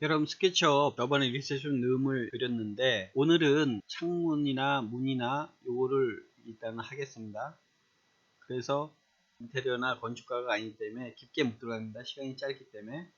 여러분 스케치업 저번에 리셋션 룸을 그렸는데 오늘은 창문이나 문이나 요거를 일단 하겠습니다. 그래서 인테리어나 건축가가 아니기 때문에 깊게 못 들어갑니다. 시간이 짧기 때문에.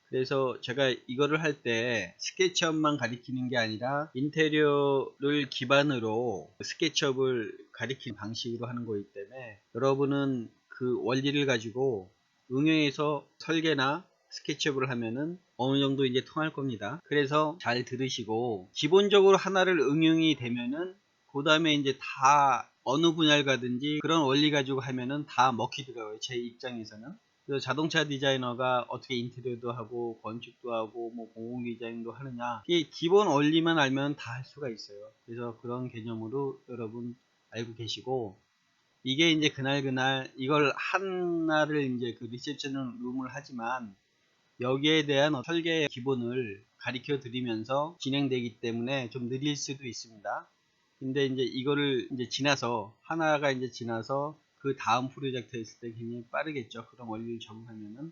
그래서 제가 이거를 할 때 스케치업만 가리키는 게 아니라 인테리어를 기반으로 스케치업을 가리키는 방식으로 하는 거기 때문에 여러분은 그 원리를 가지고 응용해서 설계나 스케치업을 하면은 어느 정도 이제 통할 겁니다. 그래서 잘 들으시고 기본적으로 하나를 응용이 되면은 그 다음에 이제 다 어느 분야를 가든지 그런 원리 가지고 하면은 다 먹히더라고요. 제 입장에서는. 그래서 자동차 디자이너가 어떻게 인테리어도 하고 건축도 하고 뭐 공공 디자인도 하느냐, 이게 기본 원리만 알면 다 할 수가 있어요. 그래서 그런 개념으로 여러분 알고 계시고, 이게 이제 그날 이걸 하나를 이제 그 리셉션 룸을 하지만 여기에 대한 설계의 기본을 가르쳐 드리면서 진행되기 때문에 좀 느릴 수도 있습니다. 근데 이제 이거를 이제 지나서 하나가 이제 지나서 그 다음 프로젝트 했을 때 굉장히 빠르겠죠. 그런 원리를 적용하면은.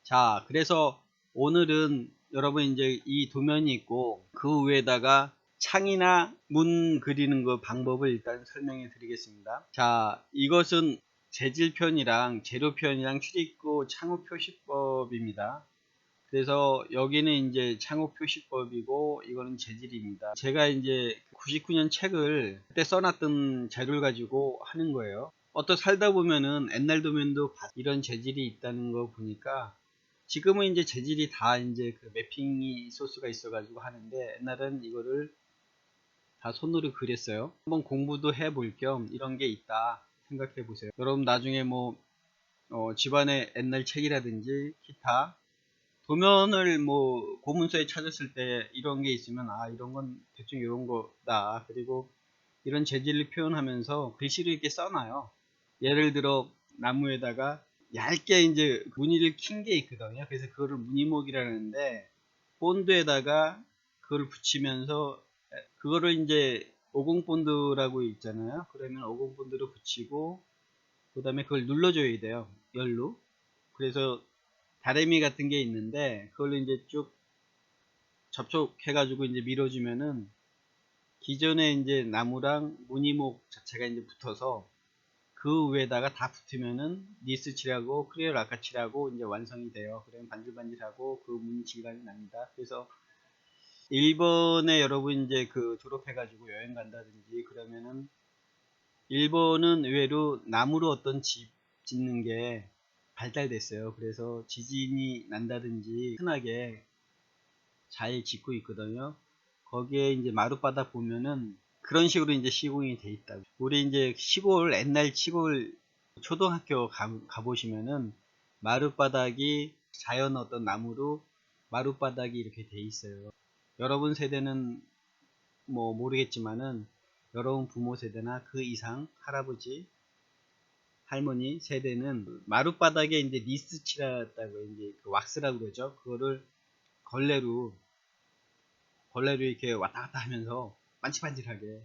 자, 그래서 오늘은 여러분 이제 이 도면이 있고 그 위에다가 창이나 문 그리는 그 방법을 일단 설명해 드리겠습니다. 자, 이것은 재질편이랑 재료편이랑 출입구 창호 표시법입니다. 그래서 여기는 이제 창호 표시법이고 이거는 재질입니다. 제가 이제 99년 책을 그때 써놨던 재료를 가지고 하는 거예요. 살다 보면은 옛날 도면도 이런 재질이 있다는 거 보니까 지금은 이제 재질이 다 이제 그 매핑이 소스가 있어가지고 하는데 옛날엔 이거를 다 손으로 그렸어요. 한번 공부도 해볼 겸 이런 게 있다 생각해 보세요. 여러분 나중에 뭐 집안에 옛날 책이라든지 기타 도면을 뭐 고문서에 찾았을 때 이런 게 있으면 이런 건 대충 이런 거다. 그리고 이런 재질을 표현하면서 글씨를 이렇게 써놔요. 예를 들어 나무에다가 얇게 이제 무늬를 킨 게 있거든요. 그래서 그거를 무늬목이라는데 본드에다가 그걸 붙이면서 그거를 이제 오공 본드라고 있잖아요. 그러면 오공 본드로 붙이고 그 다음에 그걸 눌러줘야 돼요. 열로. 그래서 다래미 같은 게 있는데 그걸로 이제 쭉 접촉해가지고 이제 밀어주면은 기존에 이제 나무랑 무늬목 자체가 이제 붙어서 그 위에다가 다 붙으면은 니스 칠하고 클리어 라카 칠하고 이제 완성이 돼요. 그러면 반질반질하고 그 무늬 질감이 납니다. 그래서 일본에 여러분 이제 그 졸업해가지고 여행 간다든지 그러면은 일본은 의외로 나무로 어떤 집 짓는 게 발달됐어요. 그래서 지진이 난다든지 흔하게 잘 짓고 있거든요. 거기에 이제 마룻바닥 보면은 그런 식으로 이제 시공이 돼 있다. 우리 이제 시골, 옛날 시골 초등학교 가보시면은 마룻바닥이 자연 어떤 나무로 마룻바닥이 이렇게 돼 있어요. 여러분 세대는 뭐 모르겠지만은 여러분 부모 세대나 그 이상 할아버지, 할머니 세대는 마룻바닥에 이제 니스 칠했다고 이제 그 왁스라고 그러죠. 그거를 걸레로 이렇게 왔다 갔다 하면서 반질반질하게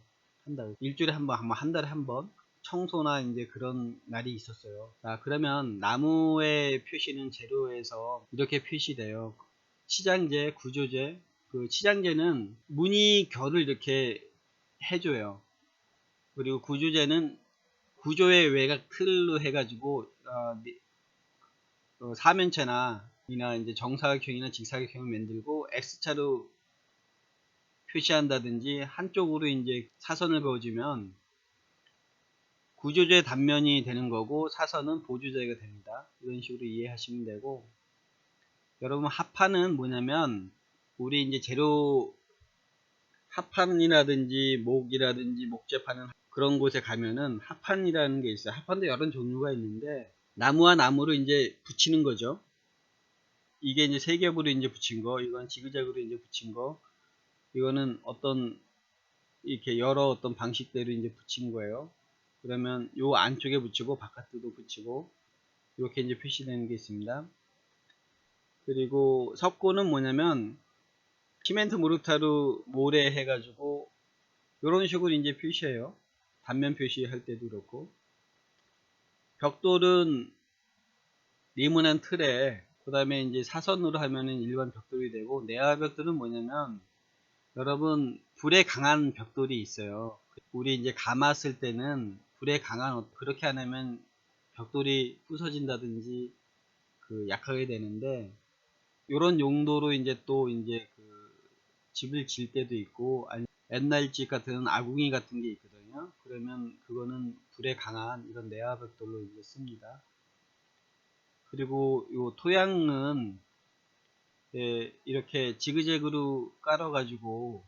한다고. 일주일에 한 번, 한 달에 한 번 청소나 이제 그런 날이 있었어요. 자, 그러면 나무의 표시는 재료에서 이렇게 표시돼요. 치장제, 구조제. 그 치장제는 무늬 결을 이렇게 해줘요. 그리고 구조제는 구조의 외곽 틀로 해가지고 사면체나 이나 이제 정사각형이나 직사각형을 만들고 X자로 표시한다든지 한쪽으로 이제 사선을 그어주면 구조제 단면이 되는 거고 사선은 보조제가 됩니다. 이런 식으로 이해하시면 되고, 여러분 합판은 뭐냐면 우리 이제 재료 합판이라든지 목이라든지 목재파는 그런 곳에 가면은 합판이라는 게 있어요. 합판도 여러 종류가 있는데 나무와 나무로 이제 붙이는 거죠. 이게 이제 세 겹으로 이제 붙인 거, 이건 지그재그로 이제 붙인 거, 이거는 어떤 이렇게 여러 어떤 방식대로 이제 붙인 거예요. 그러면 요 안쪽에 붙이고 바깥에도 붙이고 이렇게 이제 표시되는 게 있습니다. 그리고 석고는 뭐냐면 시멘트 모르타르 모래 해가지고 이런 식으로 이제 표시해요. 단면 표시할 때도 그렇고, 벽돌은 리문한 틀에 그 다음에 이제 사선으로 하면은 일반 벽돌이 되고, 내화 벽돌은 뭐냐면, 여러분, 불에 강한 벽돌이 있어요. 우리 이제 감았을 때는 불에 강한, 그렇게 안 하면 벽돌이 부서진다든지, 약하게 되는데, 요런 용도로 이제 또 이제 집을 질 때도 있고, 아니 옛날 집 같은 아궁이 같은 게 있거든요. 그러면 그거는 불에 강한 이런 내화 벽돌로 이제 씁니다. 그리고 요 토양은 이렇게 지그재그로 깔아가지고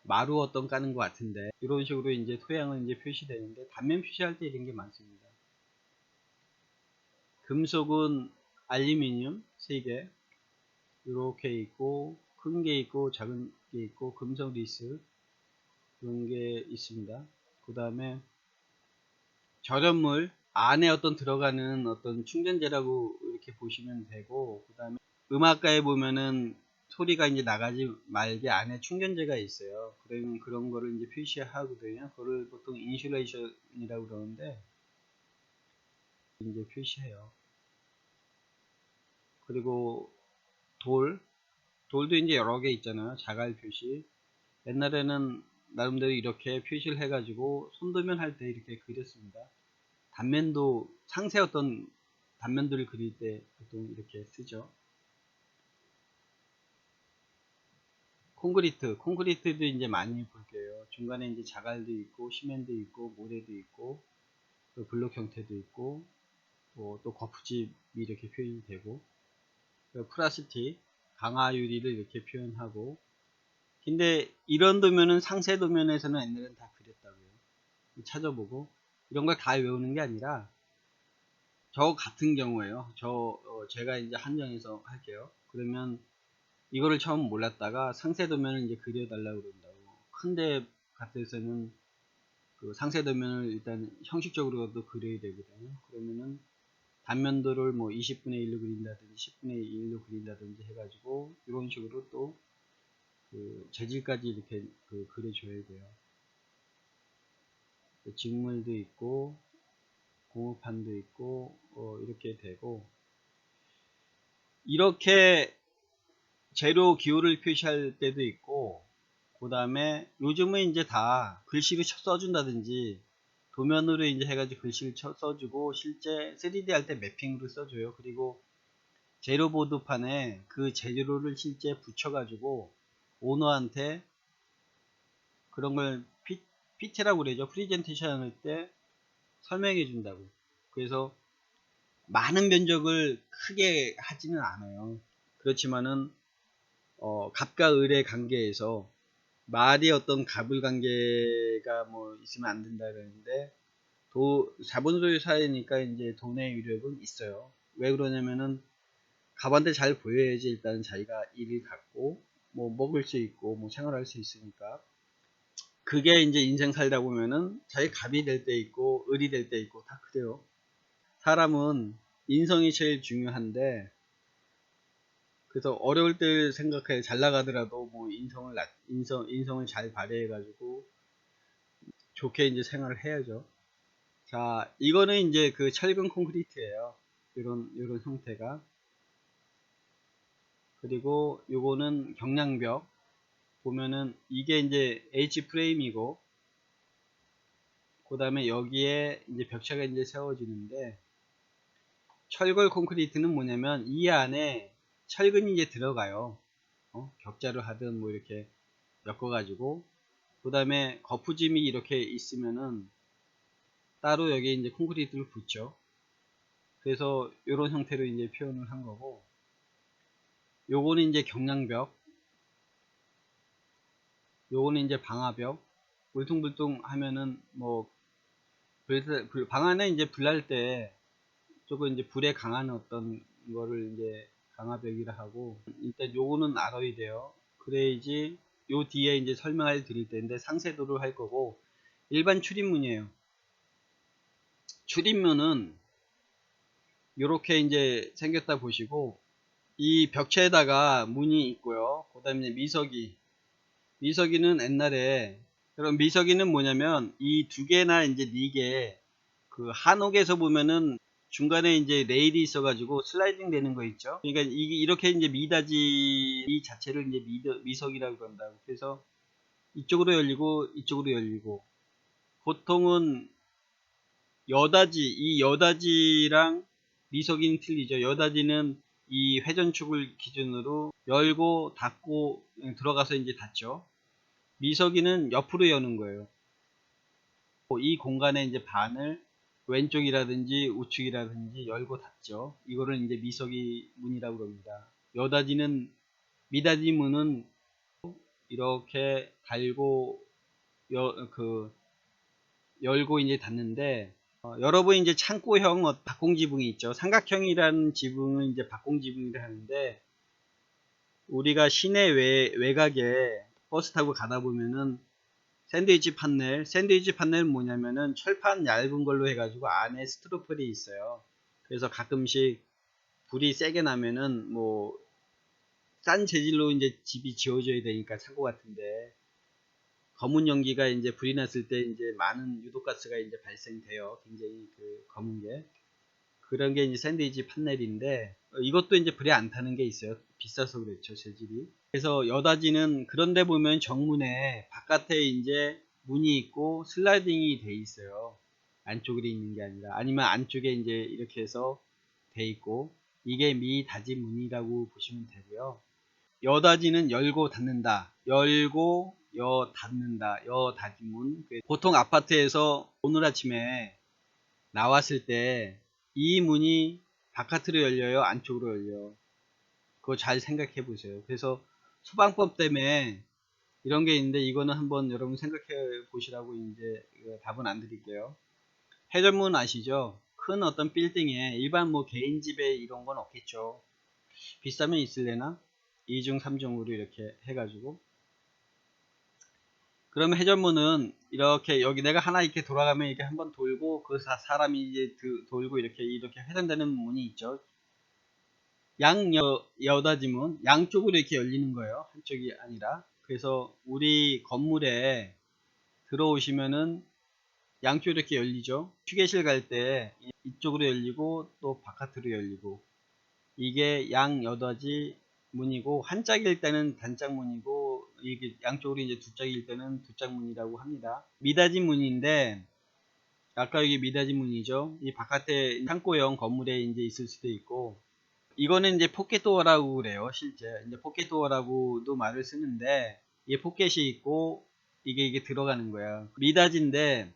마루 어떤 까는 것 같은데, 이런 식으로 이제 토양은 이제 표시되는데, 단면 표시할 때 이런 게 많습니다. 금속은 알루미늄 3개 이렇게 있고, 큰 게 있고 작은 게 있고, 금속 리스 이런 게 있습니다. 그 다음에 절연물 안에 어떤 들어가는 어떤 충전재라고 이렇게 보시면 되고, 그 다음에 음악가에 보면은 소리가 이제 나가지 말게 안에 충전재가 있어요. 그러면 그런 거를 이제 표시하거든요. 그걸 보통 인슐레이션이라고 그러는데 이제 표시해요. 그리고 돌도 이제 여러 개 있잖아요. 자갈 표시. 옛날에는 나름대로 이렇게 표시를 해가지고 손도면 할 때 이렇게 그렸습니다. 단면도 상세 어떤 단면들을 그릴 때 보통 이렇게 쓰죠. 콘크리트도 이제 많이 볼 거예요. 중간에 이제 자갈도 있고, 시멘도 있고, 모래도 있고, 또 블록 형태도 있고, 또 거푸집이 이렇게 표현이 되고, 플라스틱, 강화 유리를 이렇게 표현하고. 근데 이런 도면은 상세 도면에서는 옛날엔 다 그렸다고요. 찾아보고 이런 걸 다 외우는 게 아니라, 저 같은 경우에요. 제가 이제 한정해서 할게요. 그러면 이거를 처음 몰랐다가 상세 도면을 이제 그려달라고 그런다고. 큰데 같아서는 상세 도면을 일단 형식적으로도 그려야 되거든요. 그러면은 단면도를 뭐 20분의 1로 그린다든지 10분의 1로 그린다든지 해가지고 이런 식으로 또 재질까지 이렇게 그려줘야 돼요. 직물도 있고 공업판도 있고 이렇게 되고, 이렇게 재료 기호를 표시할 때도 있고, 그 다음에 요즘은 이제 다 글씨로 써준다든지 도면으로 이제 해가지고 글씨를 써주고, 실제 3D 할 때 매핑으로 써줘요. 그리고 재료보드판에 그 재료를 실제 붙여가지고 오너한테 그런 걸 PT라고 그러죠. 프리젠테이션 할 때 설명해 준다고. 그래서 많은 면적을 크게 하지는 않아요. 그렇지만은 갑과 을의 관계에서 말이 어떤 갑을 관계가 뭐 있으면 안 된다 그러는데, 자본 소유 사회니까 이제 돈의 위력은 있어요. 왜 그러냐면은 갑한테 잘 보여야지 일단 자기가 일을 갖고 뭐 먹을 수 있고 뭐 생활할 수 있으니까. 그게 이제 인생 살다 보면은 자기 갑이 될 때 있고 을이 될 때 있고 다 그래요. 사람은 인성이 제일 중요한데, 그래서 어려울 때 생각해 잘 나가더라도 뭐 인성을 잘 발휘해 가지고 좋게 이제 생활을 해야죠. 자, 이거는 이제 철근 콘크리트예요. 이런 형태가. 그리고 요거는 경량벽 보면은 이게 이제 H 프레임이고, 그 다음에 여기에 이제 벽체가 이제 세워지는데, 철골 콘크리트는 뭐냐면 이 안에 철근이 이제 들어가요. 격자를 하든 뭐 이렇게 엮어가지고, 그 다음에 거푸짐이 이렇게 있으면은 따로 여기에 이제 콘크리트를 붙죠. 그래서 이런 형태로 이제 표현을 한 거고, 요거는 이제 경량벽, 요거는 이제 방화벽. 울퉁불퉁 하면은 뭐 방 안에 이제 불날 때 조금 이제 불에 강한 어떤 거를 이제 강화벽이라 하고, 일단 요거는 알아야 돼요. 그래야지 요 뒤에 이제 설명을 드릴 텐데 상세도를 할 거고. 일반 출입문이에요. 출입문은 요렇게 이제 생겼다 보시고, 이 벽체에다가 문이 있고요. 그 다음에 미서기는 옛날에, 그럼 미서기는 뭐냐면 이 두 개나 이제 네 개, 한옥에서 보면은 중간에 이제 레일이 있어가지고 슬라이딩 되는 거 있죠. 그러니까 이게 이렇게 이제 미닫이 이 자체를 이제 미석이라고 그런다고. 그래서 이쪽으로 열리고 이쪽으로 열리고, 보통은 여닫이, 이 여닫이랑 미석이는 틀리죠. 여닫이는 이 회전축을 기준으로 열고 닫고 들어가서 이제 닫죠. 미석이는 옆으로 여는 거예요. 이 공간에 이제 반을 왼쪽이라든지 우측이라든지 열고 닫죠. 이거를 이제 미석이 문이라고 그럽니다. 여닫이는, 미닫이 문은 이렇게 달고 열고 이제 닫는데, 여러분 이제 창고형 박공지붕이 있죠. 삼각형이라는 지붕은 이제 박공지붕이라 하는데, 우리가 시내 외곽에 버스 타고 가다 보면은 샌드위치 판넬은 뭐냐면은 철판 얇은 걸로 해가지고 안에 스티로폴이 있어요. 그래서 가끔씩 불이 세게 나면은 뭐 싼 재질로 이제 집이 지어져야 되니까 창고 같은데, 검은 연기가 이제 불이 났을 때 이제 많은 유독가스가 이제 발생돼요. 굉장히 그 검은 게. 그런 게 이제 샌드위치 판넬인데, 이것도 이제 불이 안 타는 게 있어요. 비싸서 그렇죠, 재질이. 그래서 여닫이는 그런데 보면 정문에 바깥에 이제 문이 있고 슬라이딩이 돼 있어요. 안쪽으로 있는 게 아니라, 아니면 안쪽에 이제 이렇게 해서 돼 있고, 이게 미닫이 문이라고 보시면 되고요. 여닫이는 열고 닫는다, 열고 닫는다, 여닫이문. 보통 아파트에서 오늘 아침에 나왔을 때 이 문이 바깥으로 열려요, 안쪽으로 열려요? 그거 잘 생각해 보세요. 그래서 소방법 때문에 이런 게 있는데, 이거는 한번 여러분 생각해 보시라고 이제 답은 안 드릴게요. 해전문 아시죠? 큰 어떤 빌딩에, 일반 뭐 개인 집에 이런 건 없겠죠. 비싸면 있을래나? 2중 3중으로 이렇게 해가지고. 그러면 해전문은 이렇게, 여기 내가 하나 이렇게 돌아가면 이렇게 한번 돌고, 그 사람이 이제 돌고 이렇게 회전되는 문이 있죠. 여닫이문, 양쪽으로 이렇게 열리는 거예요. 한쪽이 아니라. 그래서 우리 건물에 들어오시면은 양쪽으로 이렇게 열리죠. 휴게실 갈 때 이쪽으로 열리고 또 바깥으로 열리고, 이게 양여닫이 문이고, 한 짝일 때는 단짝문이고, 이게 양쪽으로 이제 두 짝일 때는 두짝문이라고 합니다. 미닫이 문인데, 아까 여기 미닫이 문이죠. 이 바깥에 창고형 건물에 이제 있을 수도 있고, 이거는 이제 포켓도어라고 그래요. 실제 이제 포켓도어라고도 말을 쓰는데, 이게 포켓이 있고 이게 들어가는 거야. 미닫인데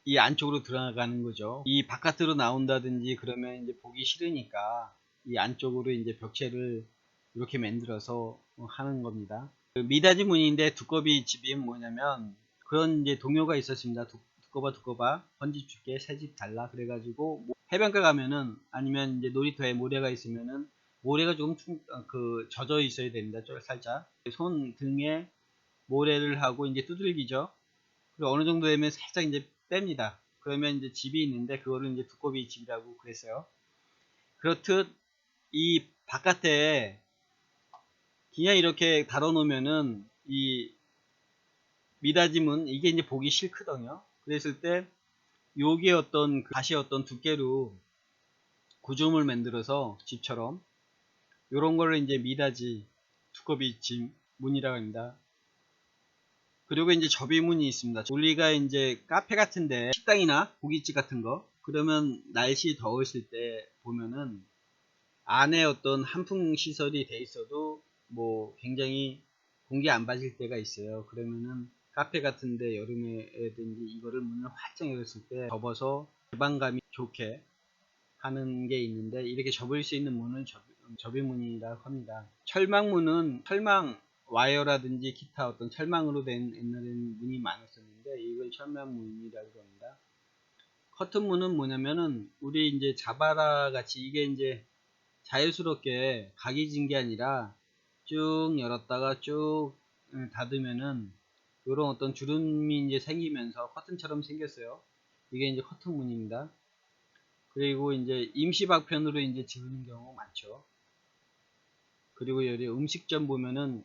이 안쪽으로 들어가는 거죠. 이 바깥으로 나온다든지 그러면 이제 보기 싫으니까 이 안쪽으로 이제 벽체를 이렇게 만들어서 하는 겁니다. 그 미닫이 문인데 두꺼비 집이 뭐냐면, 그런 이제 동요가 있었습니다. 두꺼봐 헌집 줄게 새집 달라. 그래가지고 뭐 해변가 가면은, 아니면 이제 놀이터에 모래가 있으면은, 모래가 조금 젖어 있어야 됩니다. 살짝 손 등에 모래를 하고 이제 두들기죠. 그리고 어느 정도 되면 살짝 이제 뺍니다. 그러면 이제 집이 있는데, 그거를 이제 두꺼비 집이라고 그랬어요. 그렇듯 이 바깥에 그냥 이렇게 달아 놓으면은, 이 미닫이문, 이게 이제 보기 싫거든요. 그랬을 때 요게 어떤 다시 어떤 두께로 구조물 만들어서 집처럼, 요런 거를 이제 미닫이, 두꺼비 집 문이라고 합니다. 그리고 이제 접이문이 있습니다. 우리가 이제 카페 같은데, 식당이나 고깃집 같은 거, 그러면 날씨 더웠을 때 보면은 안에 어떤 한풍 시설이 돼 있어도 뭐 굉장히 공기 안 빠질 때가 있어요. 그러면은 카페 같은데 여름에든지 이거를 문을 활짝 열었을 때 접어서 개방감이 좋게 하는 게 있는데, 이렇게 접을 수 있는 문을 접이문이라고 합니다. 철망문은 철망 와이어라든지 기타 어떤 철망으로 된 옛날에는 문이 많았었는데, 이걸 철망문이라고 합니다. 커튼문은 뭐냐면은, 우리 이제 자바라 같이 이게 이제 자연스럽게 각이 진 게 아니라 쭉 열었다가 쭉 닫으면은 이런 어떤 주름이 이제 생기면서 커튼처럼 생겼어요. 이게 이제 커튼문입니다. 그리고 이제 임시박편으로 이제 지우는 경우 많죠. 그리고 여기 음식점 보면은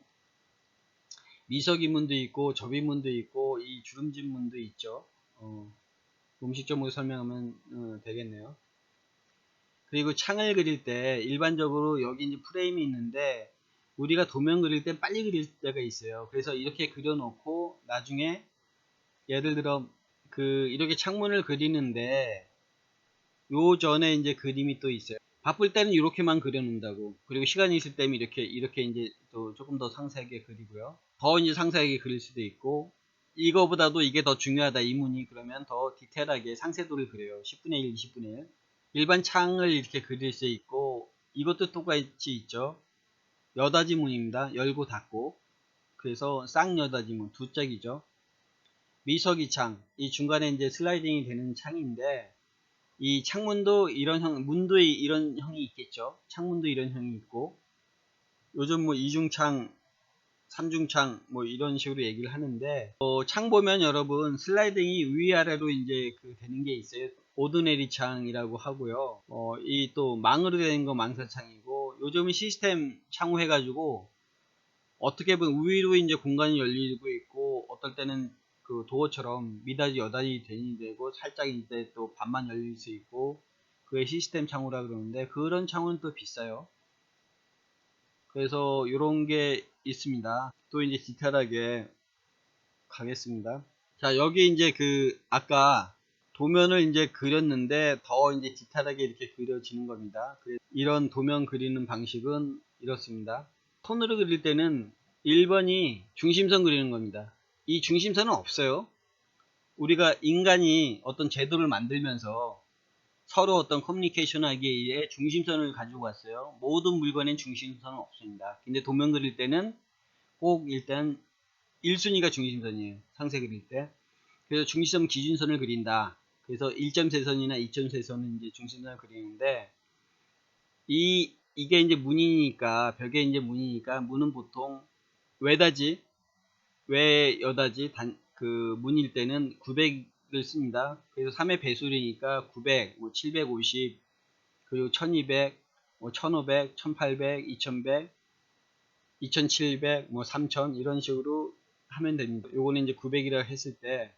미석이문도 있고 접이문도 있고 이 주름진 문도 있죠. 음식점으로 설명하면 되겠네요. 그리고 창을 그릴 때 일반적으로 여기 이제 프레임이 있는데 우리가 도면 그릴 때 빨리 그릴 때가 있어요. 그래서 이렇게 그려 놓고 나중에 예를 들어 이렇게 창문을 그리는데 요 전에 이제 그림이 또 있어요. 바쁠 때는 이렇게만 그려 놓는다고. 그리고 시간이 있을 때는 이렇게 이제 또 조금 더 상세하게 그리고요. 더 이제 상세하게 그릴 수도 있고, 이거보다도 이게 더 중요하다 이 문이 그러면 더 디테일하게 상세도를 그려요. 10분의 1, 20분의 1. 일반 창을 이렇게 그릴 수 있고, 이것도 똑같이 있죠. 여닫이문입니다. 열고 닫고. 그래서 쌍여닫이문 두 짝이죠. 미석이 창, 이 중간에 이제 슬라이딩이 되는 창인데, 이 창문도 이런 형, 문도 이런 형이 있겠죠. 창문도 이런 형이 있고, 요즘 뭐 이중창, 삼중창 뭐 이런 식으로 얘기를 하는데, 창 보면 여러분 슬라이딩이 위아래로 이제 되는 게 있어요. 오드네리 창이라고 하고요. 이 또 망으로 된 거 망사창이고, 요즘은 시스템 창호 해가지고 어떻게 보면 위로 이제 공간이 열리고 있고, 어떨 때는 도어처럼 미닫이 여닫이 되고 살짝 이제 또 반만 열릴 수 있고, 그게 시스템 창호라 그러는데 그런 창호는 또 비싸요. 그래서 이런 게 있습니다. 또 이제 디테일하게 가겠습니다. 자, 여기 이제 아까 도면을 이제 그렸는데 더 이제 디테일하게 이렇게 그려지는 겁니다. 이런 도면 그리는 방식은 이렇습니다. 손으로 그릴 때는 1번이 중심선 그리는 겁니다. 이 중심선은 없어요. 우리가 인간이 어떤 제도를 만들면서 서로 어떤 커뮤니케이션 하기에 의해 중심선을 가지고 왔어요. 모든 물건엔 중심선은 없습니다. 근데 도면 그릴 때는 꼭 일단 1순위가 중심선이에요. 상세 그릴 때. 그래서 중심선 기준선을 그린다. 그래서 1점세선이나 2점세선은 이제 중심선을 그리는데, 이게 이제 문이니까, 벽에 이제 문이니까, 문은 보통 외다지, 외여다지, 문일 때는 900을 씁니다. 그래서 3의 배수이니까 900, 뭐 750, 그리고 1200, 뭐 1500, 1800, 2100, 2700, 뭐 3000 이런 식으로 하면 됩니다. 요거는 이제 900이라고 했을 때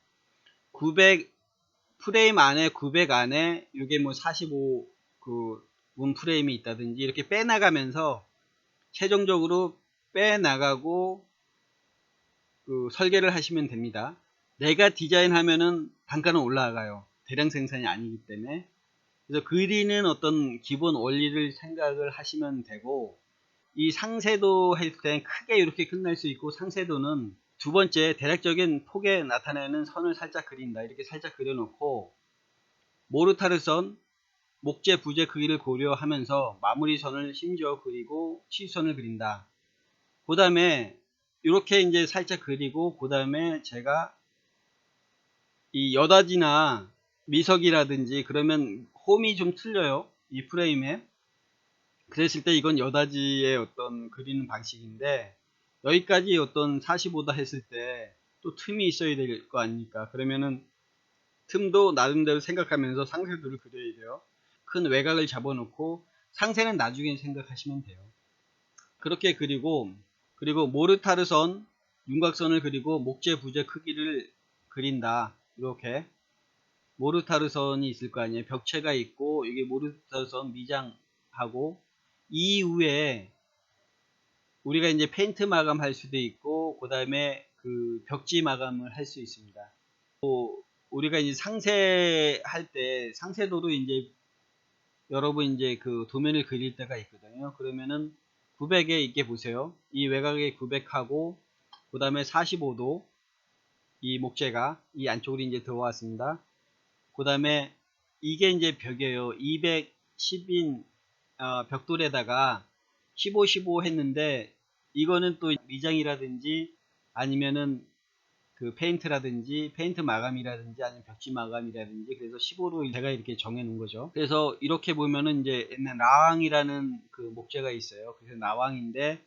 900 프레임 안에 900 안에 이게 뭐 45 문 프레임이 있다든지 이렇게 빼나가면서 최종적으로 빼나가고 설계를 하시면 됩니다. 내가 디자인하면은 단가는 올라가요. 대량 생산이 아니기 때문에. 그래서 그리는 어떤 기본 원리를 생각을 하시면 되고, 이 상세도 할 때 크게 이렇게 끝날 수 있고, 상세도는 두 번째 대략적인 폭에 나타내는 선을 살짝 그린다. 이렇게 살짝 그려놓고 모르타르선, 목재, 부재 크기를 고려하면서 마무리선을 심지어 그리고 치수선을 그린다. 그 다음에 이렇게 이제 살짝 그리고, 그 다음에 제가 이 여닫이나 미석이라든지 그러면 홈이 좀 틀려요. 이 프레임에. 그랬을 때 이건 여닫이의 어떤 그리는 방식인데, 여기까지 어떤 45다 했을 때 또 틈이 있어야 될 거 아닙니까? 그러면은 틈도 나름대로 생각하면서 상세도를 그려야 돼요. 큰 외곽을 잡아놓고 상세는 나중에 생각하시면 돼요. 그렇게 그리고 모르타르선, 윤곽선을 그리고 목재, 부재 크기를 그린다. 이렇게 모르타르선이 있을 거 아니에요. 벽체가 있고 이게 모르타르선 미장하고, 이후에 우리가 이제 페인트 마감할 수도 있고, 그 다음에 벽지 마감을 할 수 있습니다. 또 우리가 이제 상세할 때 상세도로 이제 여러분 이제 도면을 그릴 때가 있거든요. 그러면은 900에 있게 보세요. 이 외곽에 900하고 그 다음에 45도 이 목재가 이 안쪽으로 이제 들어왔습니다. 그 다음에 이게 이제 벽이에요. 210인 벽돌에다가 15, 15 했는데, 이거는 또 미장이라든지 아니면은 페인트라든지 페인트 마감이라든지 아니면 벽지 마감이라든지, 그래서 15로 제가 이렇게 정해 놓은 거죠. 그래서 이렇게 보면은 이제 옛날 나왕이라는 목재가 있어요. 그래서 나왕인데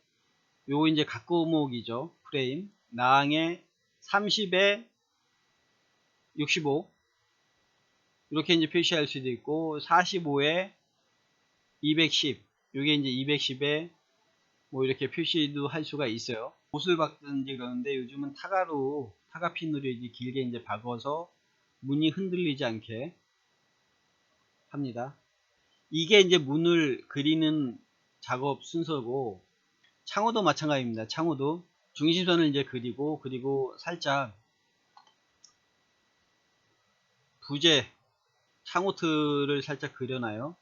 요거 이제 각고목이죠. 프레임 나왕에 30에 65 이렇게 이제 표시할 수도 있고, 45에 210 요게 이제 210에 뭐 이렇게 표시도 할 수가 있어요. 못을 박든지 그러는데 요즘은 타가핀으로 이제 길게 이제 박아서 문이 흔들리지 않게 합니다. 이게 이제 문을 그리는 작업 순서고, 창호도 마찬가지입니다. 창호도 중심선을 이제 그리고 살짝 부재 창호 틀을 살짝 그려놔요.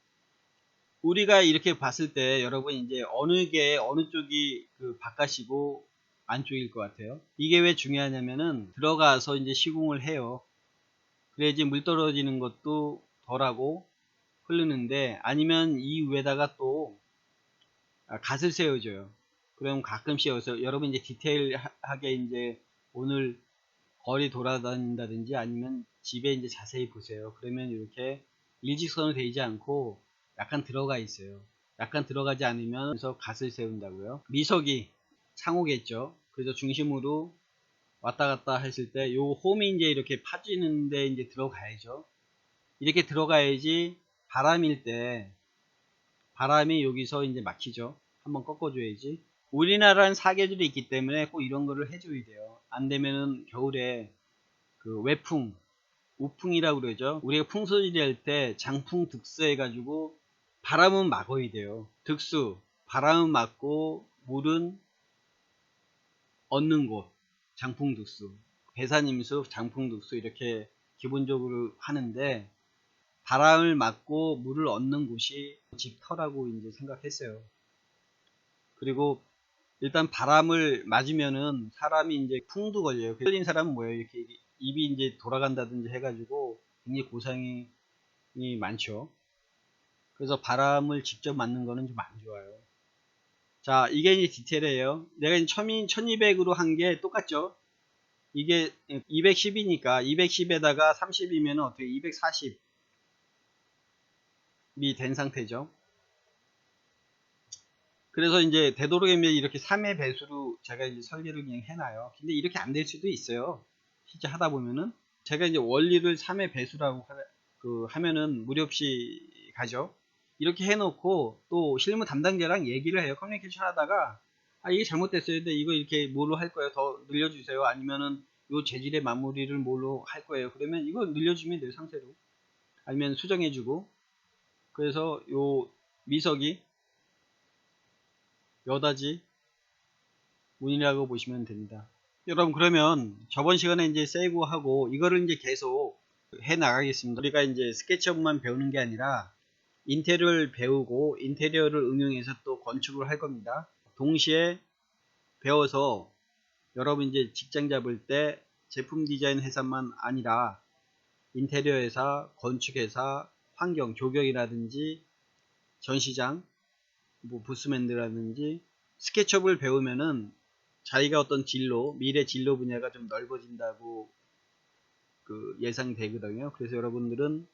우리가 이렇게 봤을 때 여러분 이제 어느 쪽이 그 바깥이고 안쪽일 것 같아요. 이게 왜 중요하냐면은 들어가서 이제 시공을 해요. 그래야지 물 떨어지는 것도 덜하고 흐르는데, 아니면 이 위에다가 또 갓을 세워줘요. 그럼 가끔씩 여러분 이제 디테일하게 이제 오늘 거리 돌아다닌다든지 아니면 집에 이제 자세히 보세요. 그러면 이렇게 일직선으로 되지 않고 약간 들어가 있어요. 약간 들어가지 않으면 그래서 갓을 세운다고요. 미석이 창호겠죠. 그래서 중심으로 왔다 갔다 했을 때 요 홈이 이제 이렇게 파지는데 이제 들어가야죠. 이렇게 들어가야지 바람일 때 바람이 여기서 이제 막히죠. 한번 꺾어줘야지. 우리나라는 사계절이 있기 때문에 꼭 이런 거를 해줘야 돼요. 안 되면은 겨울에 그 외풍, 우풍이라고 그러죠. 우리가 풍소지리 할 때 장풍 득수 해가지고 바람은 막아야 돼요. 득수, 바람은 막고 물은 얻는 곳, 장풍 득수, 배산임수, 장풍 득수 이렇게 기본적으로 하는데, 바람을 막고 물을 얻는 곳이 집터라고 이제 생각했어요. 그리고 일단 바람을 맞으면은 사람이 이제 풍도 걸려요. 걸린 사람은 뭐예요? 이렇게 입이 이제 돌아간다든지 해가지고 굉장히 고상이 많죠. 그래서 바람을 직접 맞는 거는 좀 안 좋아요. 자, 이게 이제 디테일이에요. 내가 이제 1200으로 한 게 똑같죠? 이게 210이니까 210에다가 30이면 어떻게 240이 된 상태죠. 그래서 이제 되도록이면 이렇게 3의 배수로 제가 이제 설계를 그냥 해놔요. 근데 이렇게 안 될 수도 있어요. 실제 하다 보면은 제가 이제 원리를 3의 배수라고 하면은 무리 없이 가죠. 이렇게 해놓고 또 실무 담당자랑 얘기를 해요. 커뮤니케이션 하다가 이게 잘못됐어요. 근데 이거 이렇게 뭘로 할 거예요? 더 늘려주세요. 아니면은 요 재질의 마무리를 뭘로 할 거예요? 그러면 이거 늘려주면 돼요. 상세로. 아니면 수정해주고. 그래서 요 미석이 여다지 문이라고 보시면 됩니다. 여러분, 그러면 저번 시간에 이제 세이브 하고 이거를 이제 계속 해 나가겠습니다. 우리가 이제 스케치업만 배우는 게 아니라 인테리어를 배우고 인테리어를 응용해서 또 건축을 할 겁니다. 동시에 배워서 여러분 이제 직장 잡을 때 제품 디자인 회사만 아니라 인테리어 회사, 건축회사, 환경, 조경이라든지 전시장, 뭐 부스맨드라든지 스케치업을 배우면은 자기가 어떤 진로, 미래 진로 분야가 좀 넓어진다고 예상되거든요. 그래서 여러분들은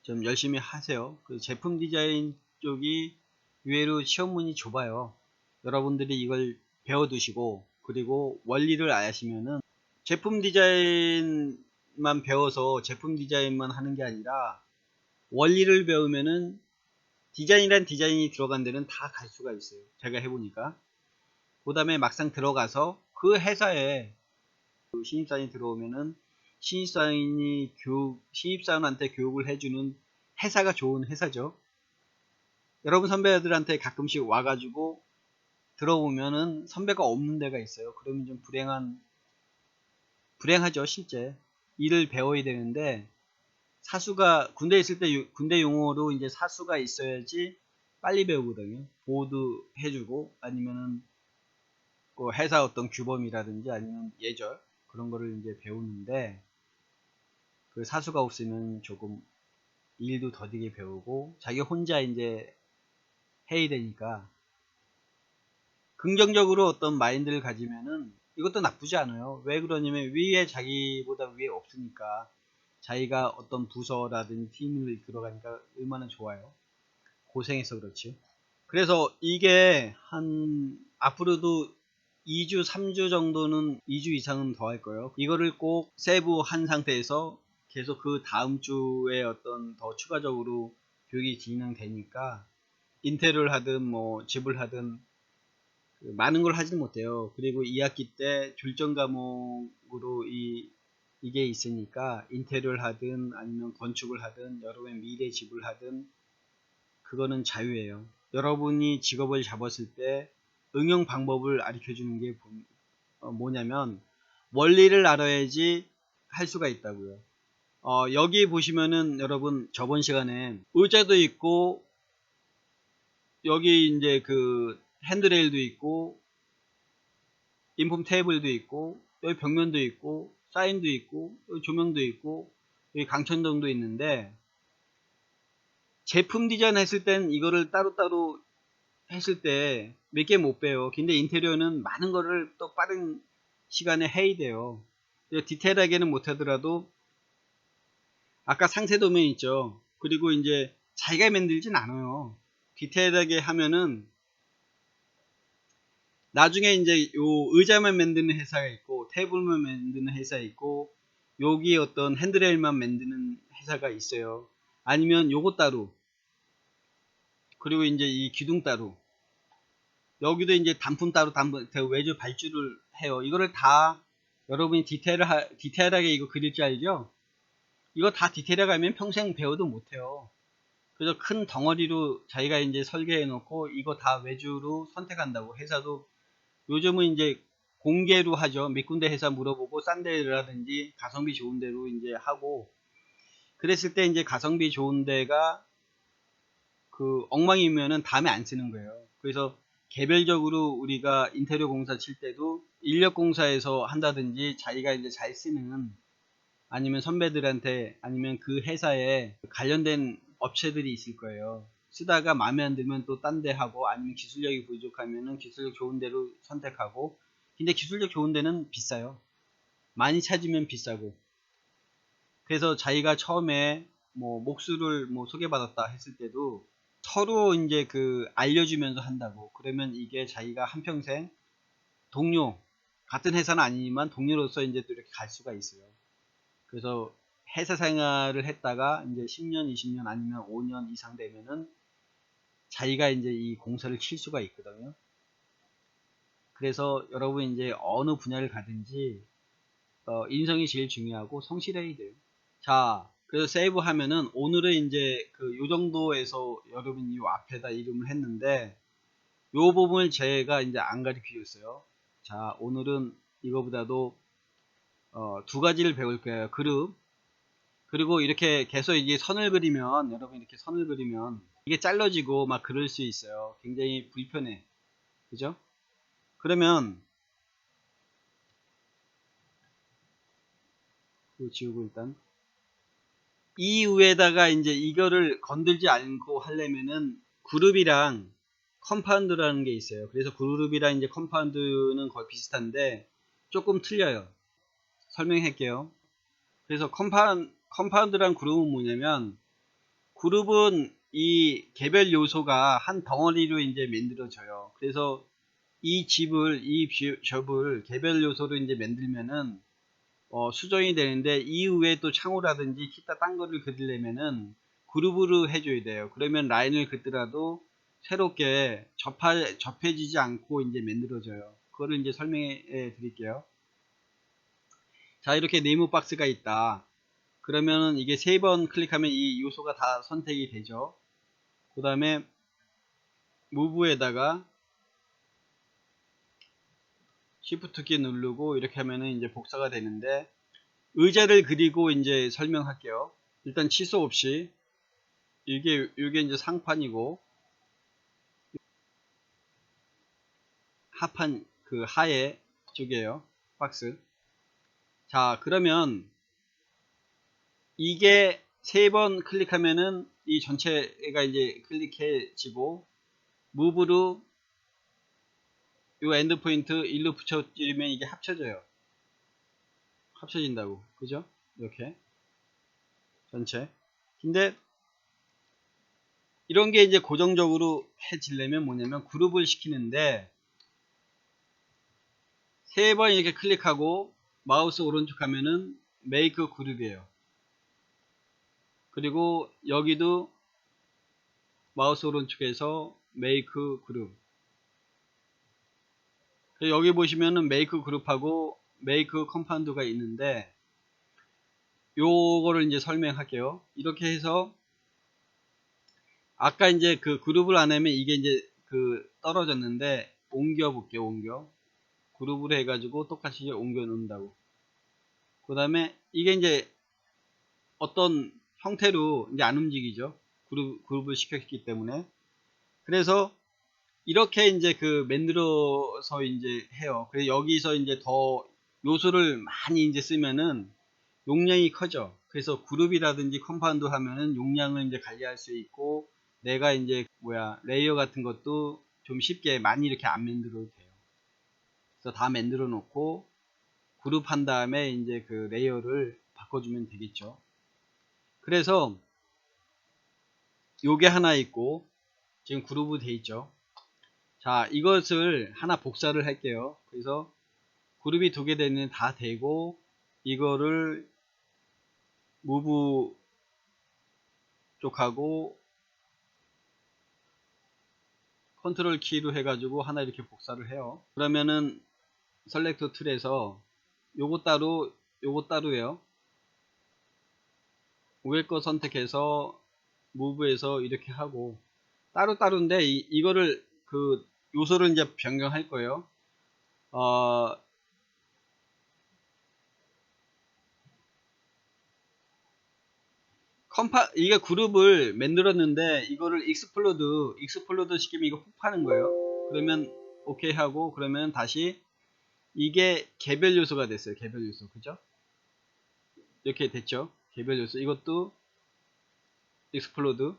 좀 열심히 하세요. 그 제품 디자인 쪽이 의외로 시험문이 좁아요. 여러분들이 이걸 배워두시고 그리고 원리를 아시면은 제품 디자인만 배워서 제품 디자인만 하는 게 아니라 원리를 배우면은 디자인이란 디자인이 들어간 데는 다 갈 수가 있어요. 제가 해보니까. 그 다음에 막상 들어가서 그 회사에 그 신입사원이 들어오면은 신입사원한테 교육을 해주는 회사가 좋은 회사죠. 여러분 선배들한테 가끔씩 와가지고 들어보면은 선배가 없는 데가 있어요. 그러면 좀 불행하죠, 실제. 일을 배워야 되는데, 사수가, 군대에 있을 때 군대 용어로 이제 사수가 있어야지 빨리 배우거든요. 보호도 해주고, 아니면은 그 회사 어떤 규범이라든지 아니면 예절, 그런 거를 이제 배우는데, 그 사수가 없으면 조금 일도 더디게 배우고 자기 혼자 이제 해야 되니까, 긍정적으로 어떤 마인드를 가지면은 이것도 나쁘지 않아요. 왜 그러냐면 위에 자기보다 위에 없으니까 자기가 어떤 부서라든지 팀을 이끌어가니까 얼마나 좋아요. 고생해서 그렇지. 그래서 이게 한 앞으로도 2주 3주 정도는 2주 이상은 더 할 거예요. 이거를 꼭 세부 한 상태에서 계속 그 다음 주에 어떤 더 추가적으로 교육이 진행되니까 인테리어를 하든 뭐 집을 하든 많은 걸 하진 못해요. 그리고 2학기 때 줄전 과목으로 이 이게 있으니까 인테리어를 하든 아니면 건축을 하든 여러분의 미래 집을 하든 그거는 자유예요. 여러분이 직업을 잡았을 때 응용 방법을 가르쳐 주는 게 뭐냐면 원리를 알아야지 할 수가 있다고요. 여기 보시면은 여러분 저번 시간에 의자도 있고 여기 이제 그 핸드레일도 있고 인폼 테이블도 있고 여기 벽면도 있고 사인도 있고 여기 조명도 있고 여기 강천등도 있는데 제품 디자인 했을 땐 이거를 따로따로 했을 때 몇 개 못 빼요. 근데 인테리어는 많은 거를 또 빠른 시간에 해야 돼요. 디테일하게는 못하더라도 아까 상세 도면 있죠. 그리고 이제 자기가 만들진 않아요. 디테일하게 하면은 나중에 이제 요 의자만 만드는 회사가 있고 테이블만 만드는 회사 있고 여기 어떤 핸드레일만 만드는 회사가 있어요. 아니면 요거 따로 그리고 이제 이 기둥 따로 여기도 이제 단품 따로 외주 발주를 해요. 이거를 다 여러분이 디테일하게 이거 그릴 줄 알죠? 이거 다 디테일하게 하면 평생 배워도 못해요. 그래서 큰 덩어리로 자기가 이제 설계해 놓고 이거 다 외주로 선택한다고 회사도 요즘은 이제 공개로 하죠. 몇 군데 회사 물어보고 싼 데라든지 가성비 좋은 데로 이제 하고 그랬을 때 이제 가성비 좋은 데가 그 엉망이면은 다음에 안 쓰는 거예요. 그래서 개별적으로 우리가 인테리어 공사 칠 때도 인력 공사에서 한다든지 자기가 이제 잘 쓰는 아니면 선배들한테 아니면 그 회사에 관련된 업체들이 있을 거예요. 쓰다가 마음에 안 들면 또 딴 데 하고 아니면 기술력이 부족하면은 기술력 좋은 데로 선택하고 근데 기술력 좋은 데는 비싸요. 많이 찾으면 비싸고 그래서 자기가 처음에 뭐 목수를 뭐 소개받았다 했을 때도 서로 이제 그 알려주면서 한다고 그러면 이게 자기가 한평생 동료 같은 회사는 아니지만 동료로서 이제 또 이렇게 갈 수가 있어요. 그래서 회사 생활을 했다가 이제 10년, 20년 아니면 5년 이상 되면은 자기가 이제 이 공사를 칠 수가 있거든요. 그래서 여러분 이제 어느 분야를 가든지 인성이 제일 중요하고 성실해야 돼요. 자, 그래서 세이브 하면은 오늘은 이제 그 요 정도에서 여러분이 요 앞에다 이름을 했는데 요 부분을 제가 이제 안 가르쳐 줬어요. 자, 오늘은 이거보다도 두 가지를 배울 거예요. 그룹 그리고 이렇게 계속 이게 선을 그리면 여러분 이렇게 선을 그리면 이게 잘라지고 막 그럴 수 있어요. 굉장히 불편해. 그죠? 그러면 이거 지우고 일단 이 위에다가 이제 이거를 건들지 않고 하려면은 그룹이랑 컴파운드라는 게 있어요. 그래서 그룹이랑 이제 컴파운드는 거의 비슷한데 조금 틀려요. 설명할게요. 그래서 컴파운드랑 그룹은 뭐냐면 그룹은 이 개별 요소가 한 덩어리로 이제 만들어져요. 그래서 이 접을 개별 요소로 이제 만들면은 수정이 되는데 이후에 또 창호라든지 기타 딴 거를 그리려면은 그룹으로 해줘야 돼요. 그러면 라인을 긋더라도 새롭게 접해지지 않고 이제 만들어져요. 그거를 이제 설명해 드릴게요. 자, 이렇게 네모 박스가 있다. 그러면 이게 3번 클릭하면 이 요소가 다 선택이 되죠. 그 다음에 무브에다가 Shift 키 누르고 이렇게 하면은 이제 복사가 되는데 의자를 그리고 이제 설명할게요. 일단 취소 없이 이게 이제 상판이고 하판 그 하에 쪽이에요. 박스. 자, 그러면 이게 3번 클릭하면은 이 전체가 이제 클릭해지고 무브로 요 엔드포인트 1로 붙여주면 이게 합쳐져요. 합쳐진다고. 그죠? 이렇게 전체. 근데 이런 게 이제 고정적으로 해지려면 뭐냐면 그룹을 시키는데 3번 이렇게 클릭하고 마우스 오른쪽 하면은 메이크 그룹이에요. 그리고 여기도 마우스 오른쪽에서 메이크 그룹. 여기 보시면은 메이크 그룹하고 메이크 컴파운드가 있는데 요거를 이제 설명할게요. 이렇게 해서 아까 이제 그 그룹을 안 하면 이게 이제 그 떨어졌는데 옮겨 볼게요. 옮겨 그룹으로 해가지고 똑같이 이제 옮겨 놓는다고. 그 다음에 이게 이제 어떤 형태로 이제 안 움직이죠. 그룹을 시켰기 때문에. 그래서 이렇게 이제 그 만들어서 이제 해요. 그래서 여기서 이제 더 요소를 많이 이제 쓰면은 용량이 커져. 그래서 그룹이라든지 컴파운드 하면은 용량을 이제 관리할 수 있고, 내가 이제 레이어 같은 것도 좀 쉽게 많이 이렇게 안 만들어도 돼요. 그래서 다 만들어 놓고 그룹 한 다음에 이제 그 레이어를 바꿔주면 되겠죠. 그래서 요게 하나 있고 지금 그룹이 돼 있죠. 자, 이것을 하나 복사를 할게요. 그래서 그룹이 두 개 되면 다 되고, 이거를 무브 쪽하고 컨트롤 키로 해가지고 하나 이렇게 복사를 해요. 그러면은 셀렉터 툴에서 요거 따로 요거 따로예요. 위에 거 선택해서 무브에서 이렇게 하고 따로인데 이거를 그 요소를 이제 변경할 거예요. 이게 그룹을 만들었는데 이거를 익스플로드 시키면 이거 훅 파는 거예요. 그러면 오케이 하고, 그러면 다시 이게 개별 요소가 됐어요. 개별 요소. 그죠? 이렇게 됐죠? 개별 요소. 이것도 익스플로드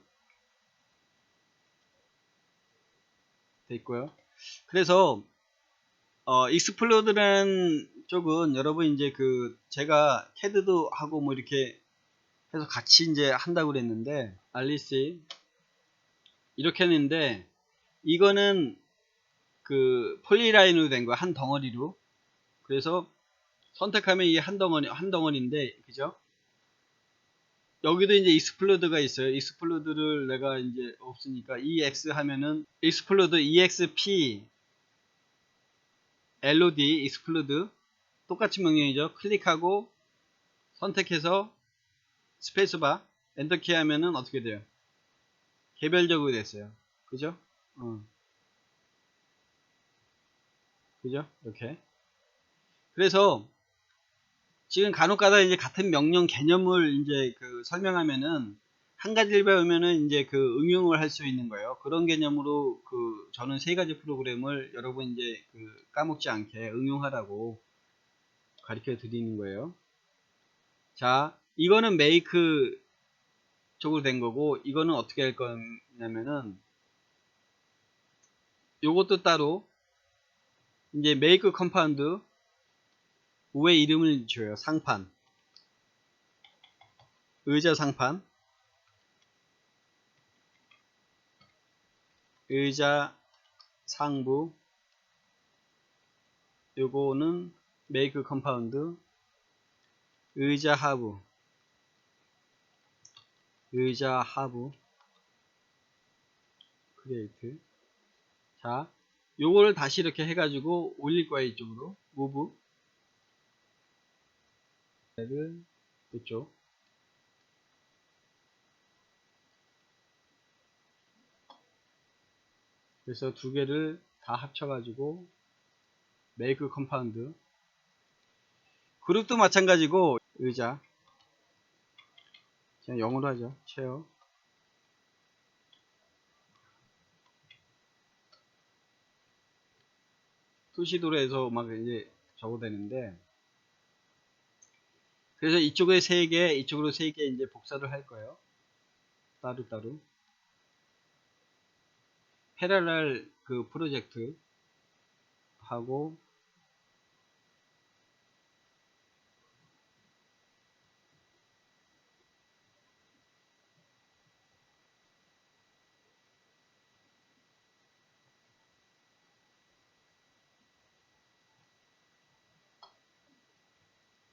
됐고요. 그래서 익스플로드라는 쪽은 여러분 이제 그 제가 캐드도 하고 뭐 이렇게 해서 같이 이제 한다고 그랬는데, 알리스 이렇게 했는데 이거는 그 폴리라인으로 된 거야. 한 덩어리로. 그래서 선택하면 이게 한 덩어리인데, 그죠? 여기도 이제 익스플로드가 있어요. 익스플로드를 내가 이제 없으니까 EX 하면은 익스플로드 EXP LOD 익스플로드 똑같은 명령이죠. 클릭하고 선택해서 스페이스바 엔터키 하면은 어떻게 돼요? 개별적으로 됐어요. 그죠? 그죠? 이렇게. 그래서 지금 간혹가다 이제 같은 명령 개념을 이제 그 설명하면은 한 가지를 배우면은 이제 그 응용을 할 수 있는 거예요. 그런 개념으로 그 저는 세 가지 프로그램을 여러분 이제 그 까먹지 않게 응용하라고 가르쳐 드리는 거예요. 자, 이거는 메이크 쪽으로 된 거고, 이거는 어떻게 할 거냐면은 요것도 따로 이제 메이크 컴파운드 위에 이름을 줘요. 상판, 의자 상판, 의자 상부, 요거는 메이크 컴파운드, 의자 하부, 의자 하부, 크리에이트. 자, 요거를 다시 이렇게 해가지고 올릴 거예요. 이쪽으로 무브 를 이쪽. 그래서 두 개를 다 합쳐가지고 메이크 컴파운드. 그룹도 마찬가지고 의자 그냥 영어로 하죠. 체어. 투시도로 해서 막 이제 적어되는데, 그래서 이쪽에 3개, 이쪽으로 3개 이제 복사를 할 거예요. 따로따로. 패러럴 그 프로젝트 하고,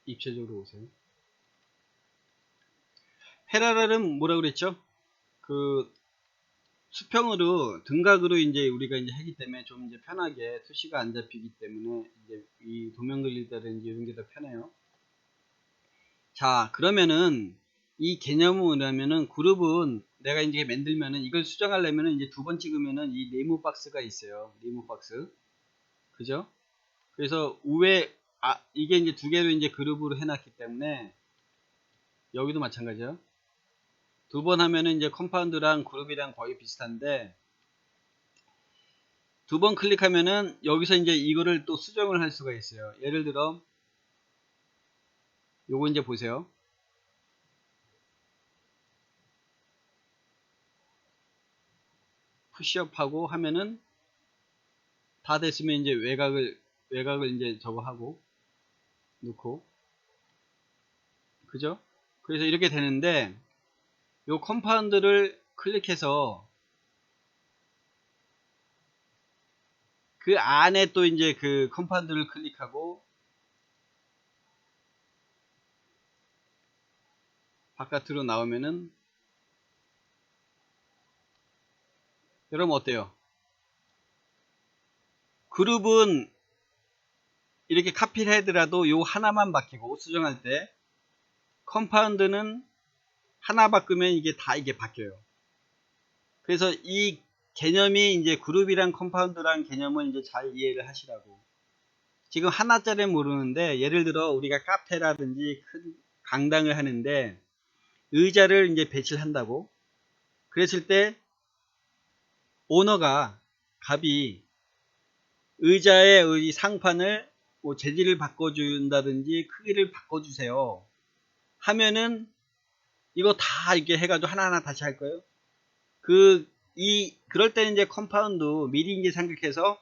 입체적으로 오세요. 패러럴은 뭐라 그랬죠? 그 수평으로 등각으로 이제 우리가 이제 하기 때문에 좀 이제 편하게 투시가 안 잡히기 때문에 이제 이 도면 그릴 때는 이제 이런 게 더 편해요. 자, 그러면은 이 개념은 뭐냐면은 그룹은 내가 이제 만들면은 이걸 수정하려면은 이제 두 번 찍으면은 이 네모 박스가 있어요. 네모 박스. 그죠? 그래서 우에 이게 이제 두 개로 이제 그룹으로 해놨기 때문에 여기도 마찬가지죠. 두 번 하면은 이제 컴파운드랑 그룹이랑 거의 비슷한데 두 번 클릭하면은 여기서 이제 이거를 또 수정을 할 수가 있어요. 예를 들어 요거 이제 보세요. 푸시업하고 하면은 다 됐으면 이제 외곽을 이제 저거 하고 넣고 그죠? 그래서 이렇게 되는데 요 컴파운드를 클릭해서 그 안에 또 이제 그 컴파운드를 클릭하고 바깥으로 나오면은 여러분 어때요? 그룹은 이렇게 카피를 하더라도 요 하나만 바뀌고 수정할 때 컴파운드는 하나 바꾸면 이게 다 이게 바뀌어요. 그래서 이 개념이 이제 그룹이랑 컴파운드랑 개념을 이제 잘 이해를 하시라고. 지금 하나짜리 모르는데 예를 들어 우리가 카페라든지 큰 강당을 하는데 의자를 이제 배치를 한다고. 그랬을 때 오너가 갑이 의자의 의 상판을 뭐 재질을 바꿔준다든지 크기를 바꿔주세요 하면은 이거 다 이렇게 해가지고 하나하나 다시 할 거예요. 그럴 때는 이제 컴파운드 미리 이제 생각해서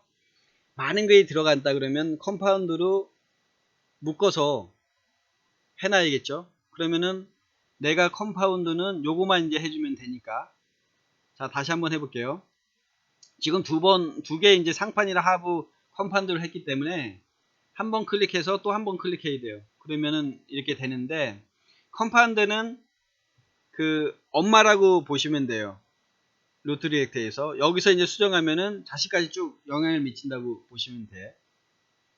많은 게 들어간다 그러면 컴파운드로 묶어서 해놔야겠죠. 그러면은 내가 컴파운드는 요거만 이제 해주면 되니까. 자, 다시 한번 해볼게요. 지금 두 개 이제 상판이라 하부 컴파운드를 했기 때문에 한 번 클릭해서 또 한 번 클릭해야 돼요. 그러면은 이렇게 되는데 컴파운드는 그 엄마라고 보시면 돼요. 루트 리액터에서 여기서 이제 수정하면은 자식까지 쭉 영향을 미친다고 보시면 돼.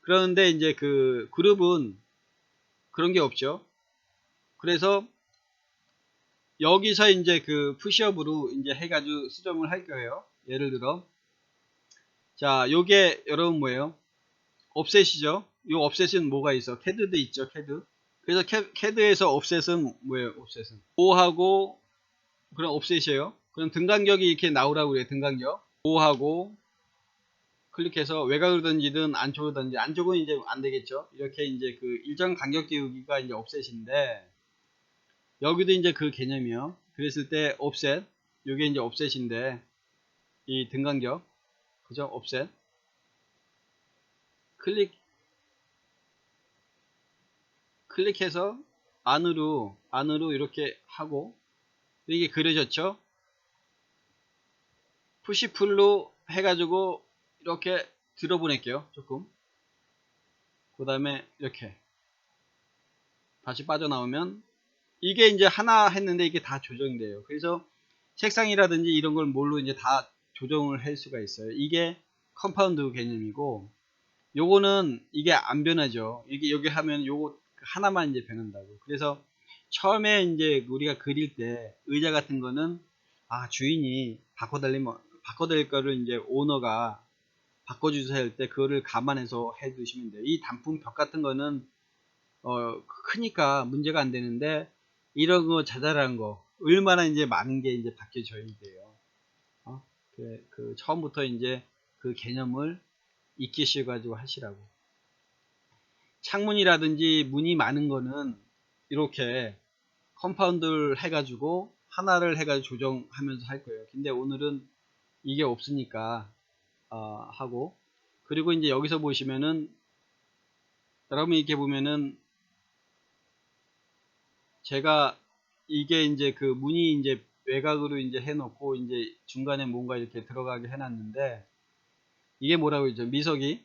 그런데 이제 그 그룹은 그런 게 없죠. 그래서 여기서 이제 그 푸시업으로 이제 해가지고 수정을 할 거예요. 예를 들어 자 요게 여러분 뭐예요? 옵셋이죠. 요 옵셋은 뭐가 있어? 캐드도 있죠. 캐드. 그래서 캐드에서 옵셋은 뭐예요? 옵셋은 5하고 그럼 옵셋이에요. 그럼 등간격이 이렇게 나오라고 그래요. 등간격 5하고 클릭해서 외곽으로 던지든 안쪽으로 던지 안쪽은 이제 안 되겠죠. 이렇게 이제 그 일정 간격 띄우기가 이제 옵셋인데 여기도 이제 그 개념이요. 그랬을 때 옵셋 요게 이제 옵셋인데 이 등간격 그죠? 옵셋 클릭해서 안으로 이렇게 하고 이게 그려졌죠? 푸시풀로 해가지고 이렇게 들어보낼게요. 조금. 그 다음에 이렇게 다시 빠져나오면 이게 이제 하나 했는데 이게 다 조정이 돼요. 그래서 색상이라든지 이런 걸 뭘로 이제 다 조정을 할 수가 있어요. 이게 컴파운드 개념이고 요거는 이게 안 변하죠. 이게 여기 하면 요거 하나만 이제 변한다고. 그래서 처음에 이제 우리가 그릴 때 의자 같은 거는 주인이 바꿔드릴 거를 이제 오너가 바꿔주세요 할 때 그거를 감안해서 해 두시면 돼요. 이 단품 벽 같은 거는 크니까 문제가 안 되는데 이런 거 자잘한 거 얼마나 이제 많은 게 이제 바뀌어져야 돼요. 처음부터 이제 그 개념을 익히셔 가지고 하시라고. 창문이라든지 문이 많은 거는 이렇게 컴파운드를 해가지고 하나를 해가지고 조정하면서 할 거예요. 근데 오늘은 이게 없으니까 하고 그리고 이제 여기서 보시면은 여러분 이렇게 보면은 제가 이게 이제 그 문이 이제 외곽으로 이제 해놓고 이제 중간에 뭔가 이렇게 들어가게 해놨는데 이게 뭐라고 했죠? 미석이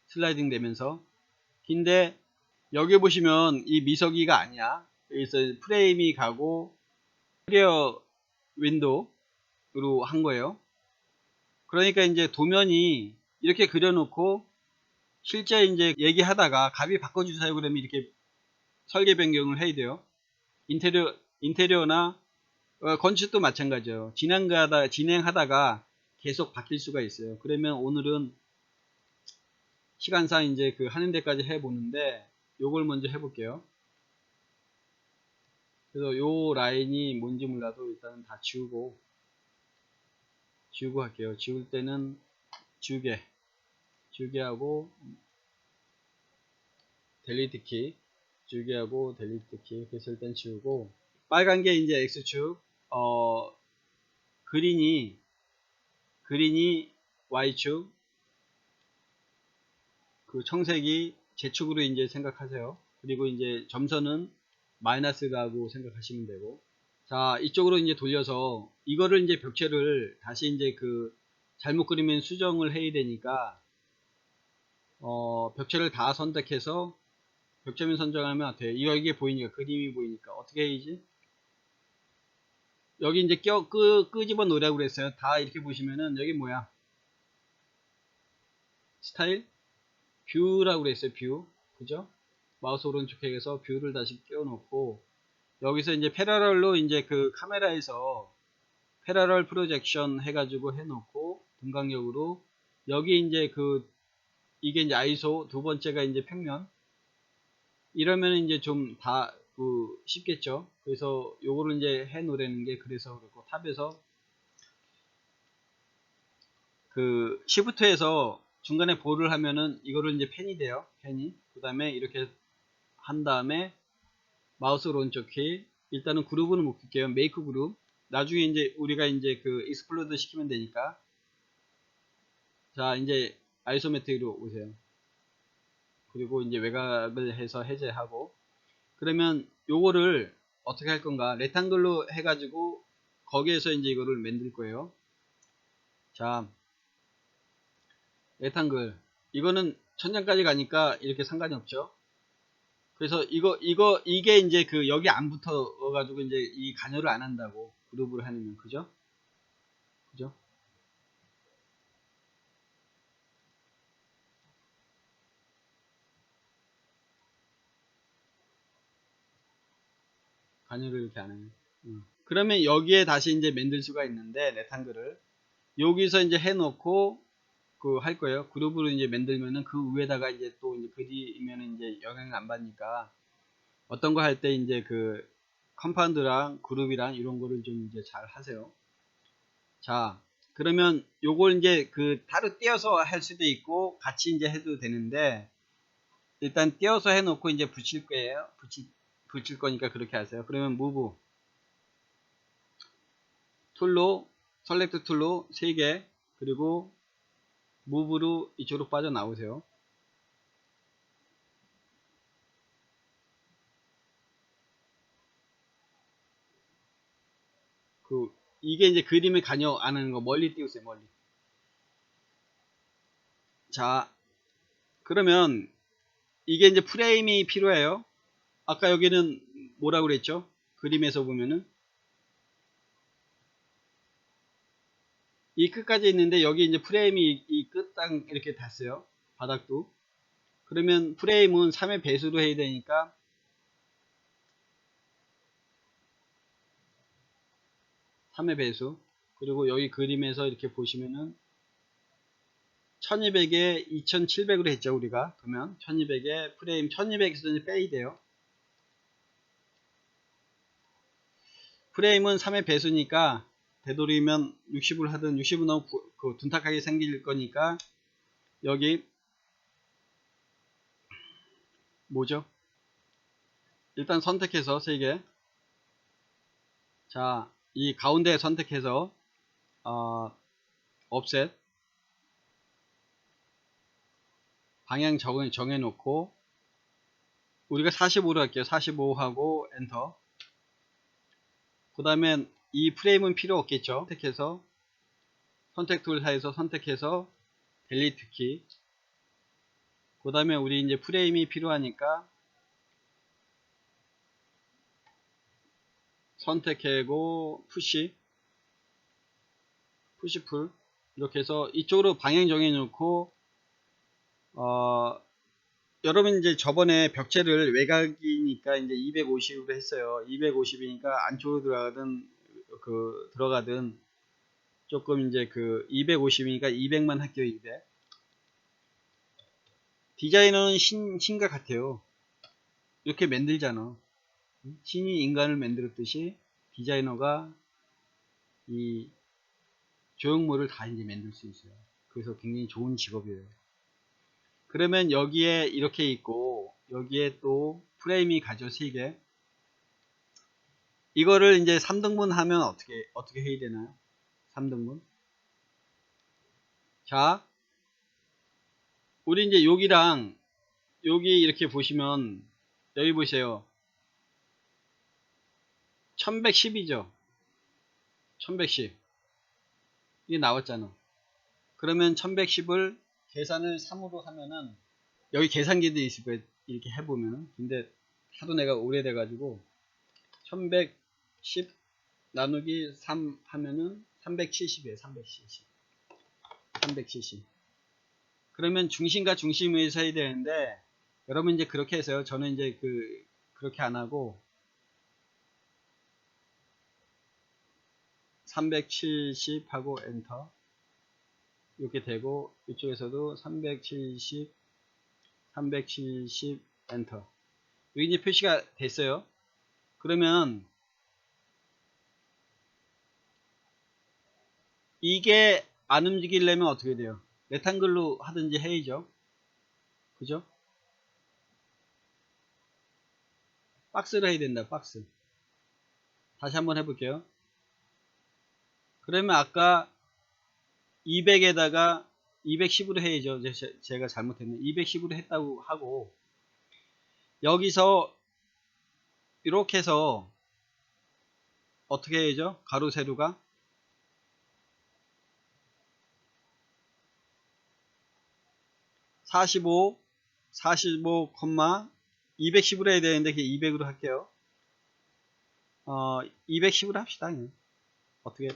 슬라이딩 되면서 근데 여기 보시면 이 미석이가 아니야. 그래서 프레임이 가고 클리어 윈도우로 한 거예요. 그러니까 이제 도면이 이렇게 그려놓고 실제 이제 얘기하다가 값이 바꿔주세요 그러면 이렇게 설계 변경을 해야 돼요. 인테리어나 건축도 마찬가지예요. 진행하다가 계속 바뀔 수가 있어요. 그러면 오늘은 시간상 이제 그 하는 데까지 해보는데 요걸 먼저 해볼게요. 그래서 요 라인이 뭔지 몰라도 일단은 다 지우고 할게요. 지울 때는 지우개 하고 델리트 키, 지우개 하고 델리트 키 그래서 일단 지우고, 빨간 게 이제 X축, 그린이 Y축, 그 청색이 Z축으로 이제 생각하세요. 그리고 이제 점선은 마이너스라고 생각하시면 되고, 자, 이쪽으로 이제 돌려서 이거를 이제 벽체를 다시 이제 그 잘못 그리면 수정을 해야 되니까 벽체를 다 선택해서 벽체면 선정하면 어때요? 이게 보이니까, 그림이 보이니까 어떻게 해야지? 여기 이제 끄집어 놓으라고 그랬어요. 다 이렇게 보시면은 여기 뭐야? 스타일 뷰라고 그랬어요. 뷰, 그죠? 마우스 오른쪽 획에서 뷰를 다시 끼워 놓고, 여기서 이제 패러럴로 이제 그 카메라에서 패러럴 프로젝션 해가지고 해놓고, 등강력으로 여기 이제 이게 이제 아이소, 두 번째가 이제 평면, 이러면 이제 좀 다 쉽겠죠. 그래서 요거를 이제 해 놓으라는 게, 그래서 그렇고, 탑에서 그 시프트에서 중간에 볼을 하면은 이거를 이제 펜이 돼요. 펜이. 그 다음에 이렇게 한 다음에 마우스 오른쪽 키, 일단은 그룹은 묶을게요. 메이크 그룹. 나중에 이제 우리가 이제 그 익스플로드 시키면 되니까. 자, 이제 아이소메트릭으로 오세요. 그리고 이제 외곽을 해서 해제하고, 그러면 요거를 어떻게 할 건가? 레탕글로 해가지고 거기에서 이제 이거를 만들 거예요. 자, 레탕글. 이거는 천장까지 가니까 이렇게 상관이 없죠. 그래서 이게 이제 여기 안 붙어가지고 이제 이 간여를 안 한다고, 그룹을 하면, 그죠? 그죠? 간여를 이렇게 안 해요. 그러면 여기에 다시 이제 만들 수가 있는데, 레탕글을 여기서 이제 해놓고 할 거예요. 그룹으로 이제 만들면은 그 위에다가 이제 또 이제 그리면은 이제 영향을 안 받으니까, 어떤 거 할 때 이제 컴파운드랑 그룹이랑 이런 거를 좀 이제 잘 하세요. 자, 그러면 요걸 이제 따로 띄어서 할 수도 있고 같이 이제 해도 되는데, 일단 띄어서 해놓고 이제 붙일 거예요. 붙일 거니까 그렇게 하세요. 그러면 무브 툴로, 셀렉트 툴로 3개, 그리고 무브로 이쪽으로 빠져나오세요. 이게 이제 그림을 간여 안 하는 거 멀리 띄우세요. 멀리. 자, 그러면 이게 이제 프레임이 필요해요. 아까 여기는 뭐라고 그랬죠? 그림에서 보면은 이 끝까지 있는데, 여기 이제 프레임이 이 끝땅 이렇게 닿았어요. 바닥도. 그러면 프레임은 3의 배수로 해야 되니까 3의 배수. 그리고 여기 그림에서 이렇게 보시면은 1200에 2700으로 했죠, 우리가. 그러면 1200에 프레임 1200에서 이제 빼야 돼요. 프레임은 3의 배수니까 되도록이면 60을 하든, 60은 너무 둔탁하게 생길 거니까 여기 뭐죠? 일단 선택해서 3개. 자, 이 가운데 선택해서 offset 방향 정해놓고, 우리가 45로 할게요. 45 하고 엔터. 그 다음에 이 프레임은 필요 없겠죠. 선택해서 선택 툴 사이에서 선택해서 델리트 키. 그 다음에 우리 이제 프레임이 필요하니까 선택하고 푸시 풀, 이렇게 해서 이쪽으로 방향 정해 놓고 여러분 이제 저번에 벽체를 외곽이니까 이제 250으로 했어요. 250이니까 안쪽으로 들어가든 조금 이제 250이니까 200만 할게요. 200. 디자이너는 신과 같아요. 이렇게 만들잖아. 신이 인간을 만들었듯이 디자이너가 이 조형물을 다 이제 만들 수 있어요. 그래서 굉장히 좋은 직업이에요. 그러면 여기에 이렇게 있고 여기에 또 프레임이 가죠. 3개. 이거를 이제 3등분 하면 어떻게 해야 되나요? 3등분. 자, 우리 이제 여기랑 여기 이렇게 보시면 여기 보세요. 1110이죠. 1110. 이게 나왔잖아. 그러면 1110을 계산을 3으로 하면은 여기 계산기도 있을 거예요. 이렇게 해보면은. 근데 하도 내가 오래돼 가지고 1110 나누기 3 하면은 370이에요. 370. 370. 그러면 중심과 중심을 해야 되는데 여러분 이제 그렇게 해서요. 저는 이제 그렇게 안 하고 370 하고 엔터 이렇게 되고 이쪽에서도 370 370 엔터 여기 이제 표시가 됐어요. 그러면 이게 안 움직이려면 어떻게 돼요? 레탕글로 하든지 해야죠. 그죠? 박스를 해야 된다. 박스. 다시 한번 해볼게요. 그러면 아까 200에다가 210으로 해야죠. 제가 잘못했네. 210으로 했다고 하고 여기서 이렇게 해서 어떻게 해야죠? 가로 세로가 45 45, 210으로 해야 되는데 200으로 할게요. 210으로 합시다. 어떻게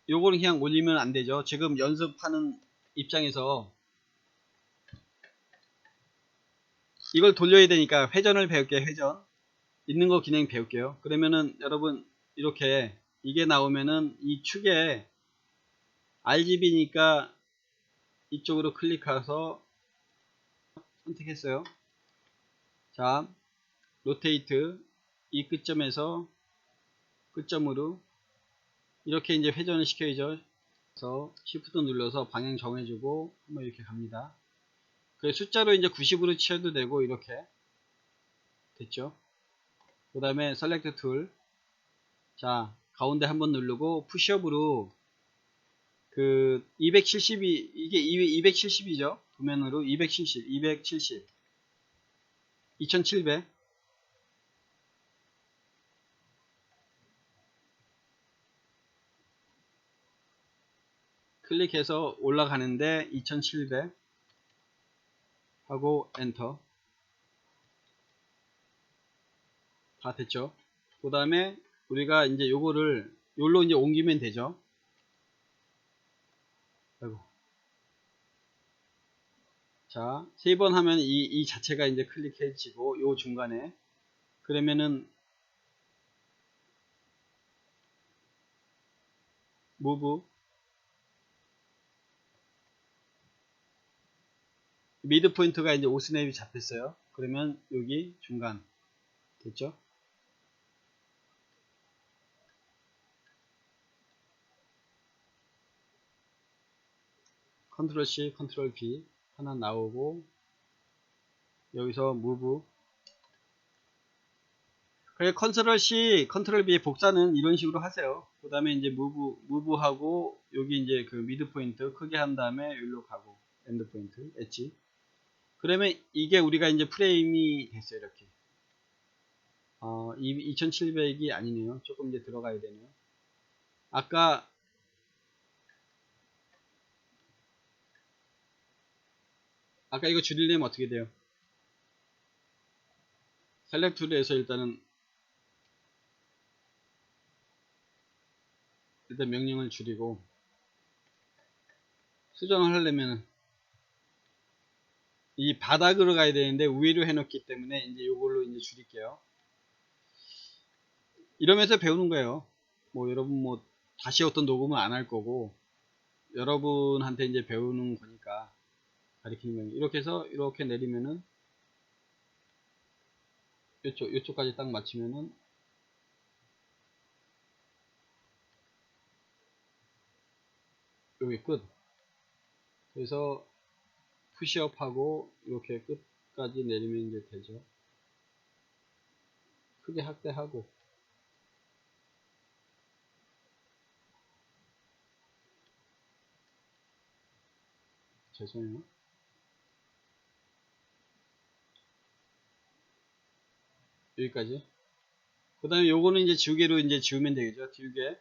요거는 그냥 올리면 안 되죠. 지금 연습하는 입장에서 이걸 돌려야 되니까 회전을 배울게요. 회전 있는 거 그냥 배울게요. 그러면은 여러분 이렇게 이게 나오면은 이 축에 RGB니까 이쪽으로 클릭해서 선택했어요. 자, 로테이트 이 끝점에서 끝점으로 이렇게 이제 회전을 시켜야죠. 그래서 Shift 눌러서 방향 정해주고 한번 이렇게 갑니다. 그 숫자로 이제 90으로 치셔도 되고 이렇게 됐죠. 그 다음에 셀렉트 툴. 자, 가운데 한번 누르고 푸시업으로 270이 이게 270이죠. 도면으로 270 2700 클릭해서 올라가는데 2700 하고 엔터. 다 됐죠. 그 다음에 우리가 이제 요거를 요로 이제 옮기면 되죠. 아이고. 자, 3번 하면 이 자체가 이제 클릭해지고 요 중간에 그러면은 무브 미드 포인트가 이제 오스냅이 잡혔어요. 그러면 여기 중간 됐죠? 컨트롤 C, 컨트롤 V 하나 나오고 여기서 무브 그래 컨트롤 C, 컨트롤 V 복사는 이런 식으로 하세요. 그 다음에 이제 무브하고 여기 이제 미드 포인트 크게 한 다음에 여기로 가고 엔드 포인트 엣지 그러면 이게 우리가 이제 프레임이 됐어요. 이렇게 2700이 아니네요. 조금 이제 들어가야 되네요. 아까 이거 줄이려면 어떻게 돼요? 셀렉트로 해서 일단 명령을 줄이고 수정을 하려면 이 바닥으로 가야 되는데 위로 해놓기 때문에 이제 이걸로 이제 줄일게요. 이러면서 배우는 거예요. 뭐 여러분 뭐 다시 어떤 녹음을 안 할 거고 여러분한테 이제 배우는 거니까 가리키는 거예요. 이렇게 해서 이렇게 내리면은 요쪽까지 딱 맞추면은 여기 끝. 그래서 푸시업하고 이렇게 끝까지 내리면 이제 되죠. 크게 확대하고 죄송해요. 여기까지. 그 다음에 요거는 이제 지우개로 이제 지우면 되겠죠. 지우개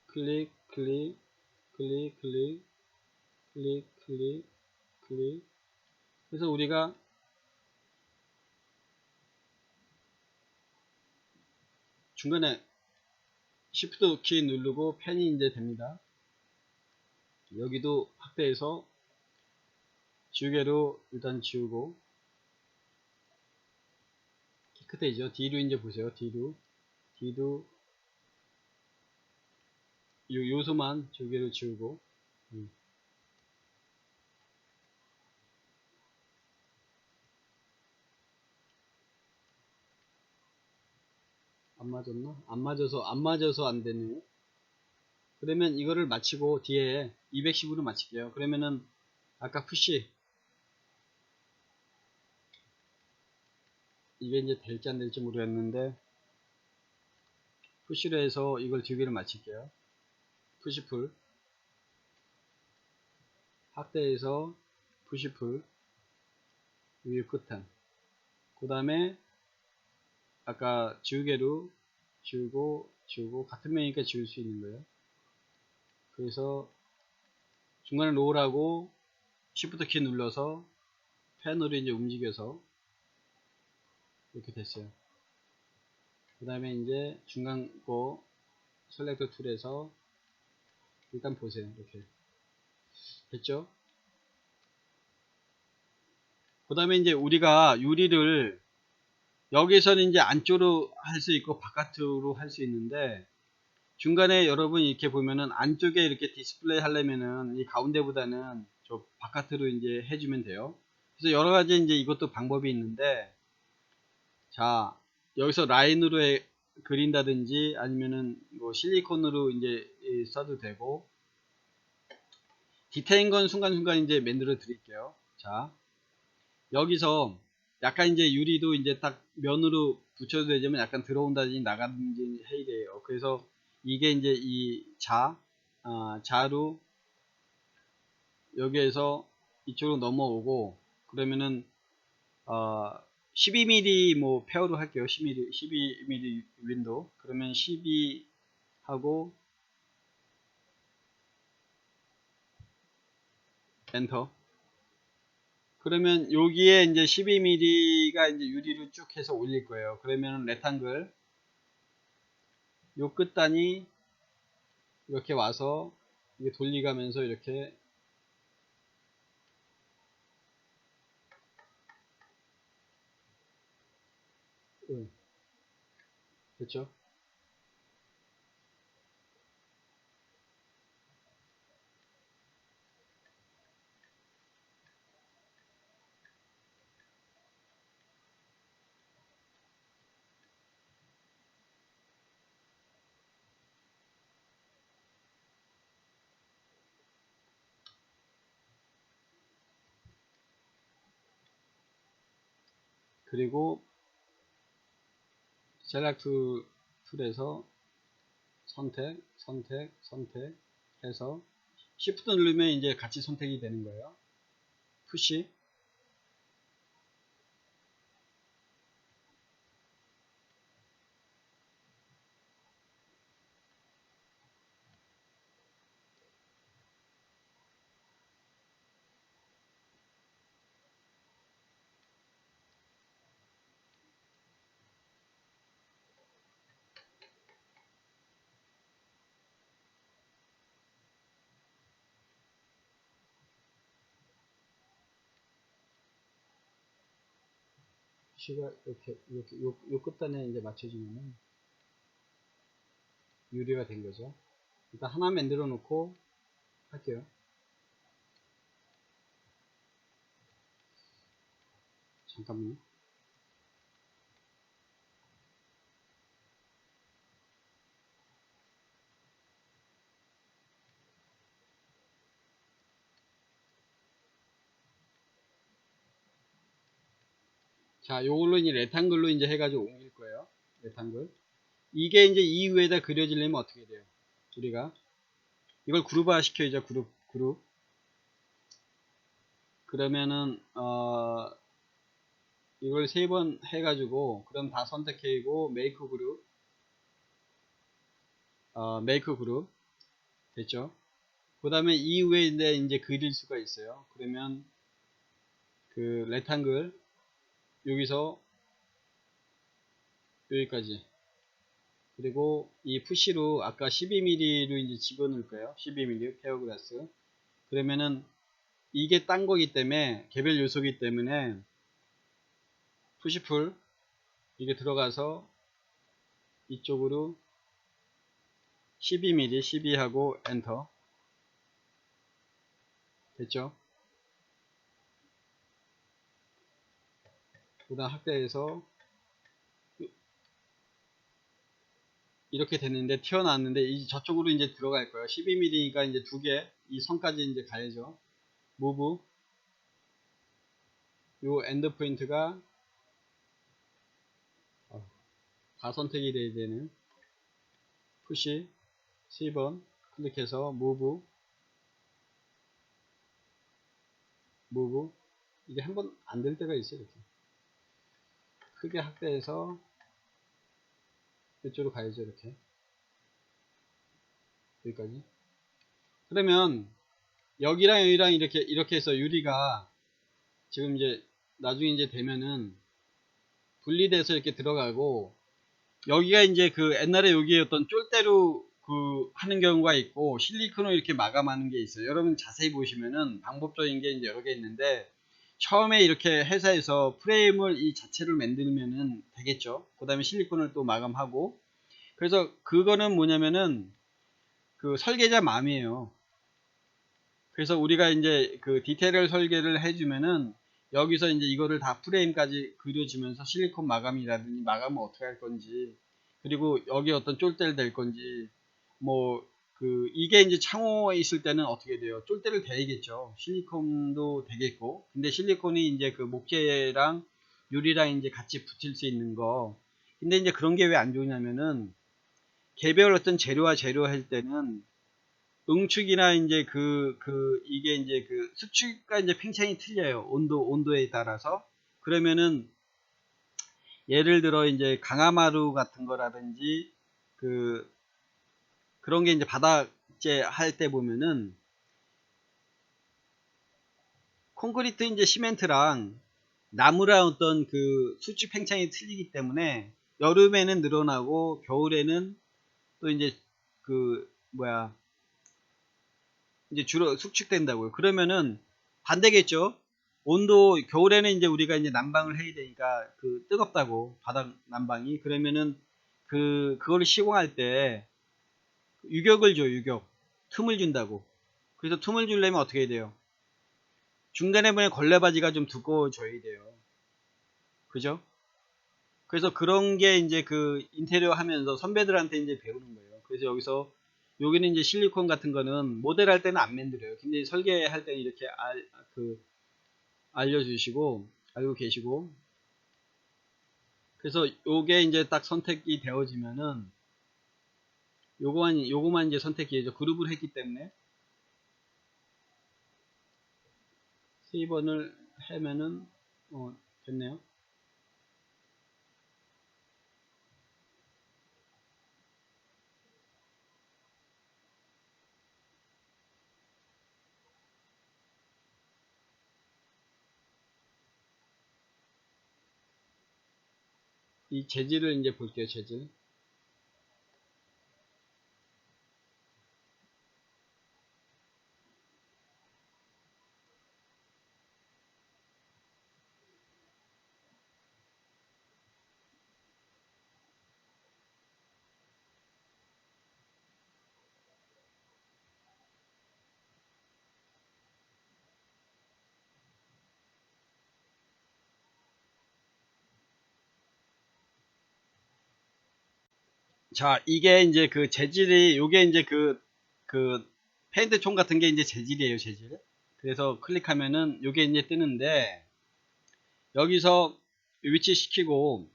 클릭 클릭 클릭 클릭 클릭 클릭 클릭. 그래서 우리가 중간에 Shift 키 누르고 펜이 이제 됩니다. 여기도 확대해서 지우개로 일단 지우고 키 끝에죠. D로 이제 보세요. D도 요 요소만 지우개로 지우고 안 맞았나? 안 맞아서 안 되네요. 그러면 이거를 마치고 뒤에 210으로 마칠게요. 그러면은 아까 푸시 이게 이제 될지 안 될지 모르겠는데 푸시로 해서 이걸 두 개를 마칠게요. 푸시풀 확대해서 푸시풀 위에 끝단 그 다음에 아까 지우개로 지우고 같은 면이니까 지울 수 있는 거예요. 그래서 중간에 롤하고 Shift 키 눌러서 펜으로 이제 움직여서 이렇게 됐어요. 그 다음에 이제 중간 거 셀렉터 툴에서 일단 보세요. 이렇게 됐죠? 그 다음에 이제 우리가 유리를 여기서는 이제 안쪽으로 할 수 있고 바깥으로 할 수 있는데 중간에 여러분 이렇게 보면은 안쪽에 이렇게 디스플레이 하려면은 이 가운데보다는 저 바깥으로 이제 해주면 돼요. 그래서 여러 가지 이제 이것도 방법이 있는데 자 여기서 라인으로 그린다든지 아니면은 뭐 실리콘으로 이제 써도 되고 디테일인 건 순간순간 이제 만들어 드릴게요. 자 여기서 약간 이제 유리도 이제 딱 면으로 붙여도 되지만 약간 들어온다든지 나가든지 해야 돼요. 그래서 이게 이제 이 자로 여기에서 이쪽으로 넘어오고 그러면은 12mm 뭐 페어로 할게요. 12mm 윈도우 그러면 12 하고 엔터. 그러면 여기에 이제 12mm가 이제 유리로 쭉 해서 올릴 거예요. 그러면 레탕글 요 끝단이 이렇게 와서 이게 돌리가면서 이렇게 됐죠? 그리고 셀렉트 툴에서 선택 해서 Shift 누르면 이제 같이 선택이 되는 거예요. 푸시 푸시가 이렇게 요 끝단에 이제 맞춰주면은 유리가 된 거죠. 일단 하나 만들어 놓고 할게요. 잠깐만요. 자, 요걸로 이제 레탕글로 이제 해가지고 옮길 거예요. 레탕글. 이게 이제 이 위에다 그려지려면 어떻게 돼요? 우리가 이걸 그룹화 시켜야죠. 그룹. 그러면은 이걸 3번 해가지고 그럼 다 선택해고 메이크 그룹 됐죠? 그 다음에 이 위에 이제 그릴 수가 있어요. 그러면 그 레탕글 여기서 여기까지, 그리고 이 푸시로 아까 12mm로 이제 집어넣을 거예요. 12mm 페어글라스. 그러면은 이게 딴 거기 때문에 개별 요소기 때문에 푸시풀 이게 들어가서 이쪽으로 12mm 12하고 엔터 됐죠? 그 다음 확대해서 이렇게 됐는데 튀어나왔는데 저쪽으로 이제 들어갈 거예요. 12mm니까 이제 두 개 이 선까지 이제 가야죠. 무브 요 엔드 포인트가 다 선택이 돼야 되는 푸시 C번 클릭해서 무브 이게 한번 안 될 때가 있어요. 이렇게 크게 확대해서 이쪽으로 가야죠. 이렇게 여기까지. 그러면 여기랑 여기랑 이렇게 해서 유리가 지금 이제 나중에 이제 되면은 분리돼서 이렇게 들어가고, 여기가 이제 그 옛날에 여기에 어떤 쫄대로 그 하는 경우가 있고 실리콘으로 이렇게 마감하는 게 있어요. 여러분 자세히 보시면은 방법적인 게 이제 여러 개 있는데, 처음에 이렇게 회사에서 프레임을 이 자체를 만들면은 되겠죠. 그 다음에 실리콘을 또 마감하고, 그래서 그거는 뭐냐면은 그 설계자 마음이에요. 그래서 우리가 이제 그 디테일 설계를 해주면은 여기서 이제 이거를 다 프레임까지 그려주면서 실리콘 마감이라든지 마감을 어떻게 할 건지, 그리고 여기 어떤 쫄대를 댈 건지, 뭐 그 이게 이제 창호에 있을 때는 어떻게 돼요? 쫄대를 대야겠죠. 실리콘도 되겠고, 근데 실리콘이 이제 그 목재랑 유리랑 이제 같이 붙일 수 있는 거. 근데 이제 그런 게 왜 안 좋냐면은 개별 어떤 재료와 재료 할 때는 응축이나 이제 이게 이제 그 수축과 이제 팽창이 틀려요. 온도에 따라서. 그러면은 예를 들어 이제 강화마루 같은 거라든지 그 그런 게 이제 바닥재 할 때 보면은 콘크리트 이제 시멘트랑 나무랑 어떤 그 수축 팽창이 틀리기 때문에 여름에는 늘어나고 겨울에는 또 이제 그 뭐야 이제 주로 숙축된다고요. 그러면은 반대겠죠. 온도 겨울에는 이제 우리가 이제 난방을 해야 되니까 그 뜨겁다고 바닥 난방이, 그러면은 그거를 시공할 때 유격을 줘. 유격 틈을 준다고. 그래서 틈을 주려면 어떻게 해야 돼요? 중간에 보면 걸레바지가 좀 두꺼워져야 돼요. 그죠? 그래서 그런 게 이제 그 인테리어 하면서 선배들한테 이제 배우는 거예요. 그래서 여기서 여기는 이제 실리콘 같은 거는 모델할 때는 안 만들어요. 근데 설계할 때는 이렇게 알려주시고 알고 계시고, 그래서 요게 이제 딱 선택이 되어지면은 요거만 이제 선택이죠. 그룹을 했기 때문에 세이번을 하면은 됐네요. 이 재질을 이제 볼게요. 재질. 자, 이게 이제 그 재질이, 요게 이제 그 페인트 총 같은 게 이제 재질이에요, 재질. 그래서 클릭하면은 요게 이제 뜨는데, 여기서 위치시키고,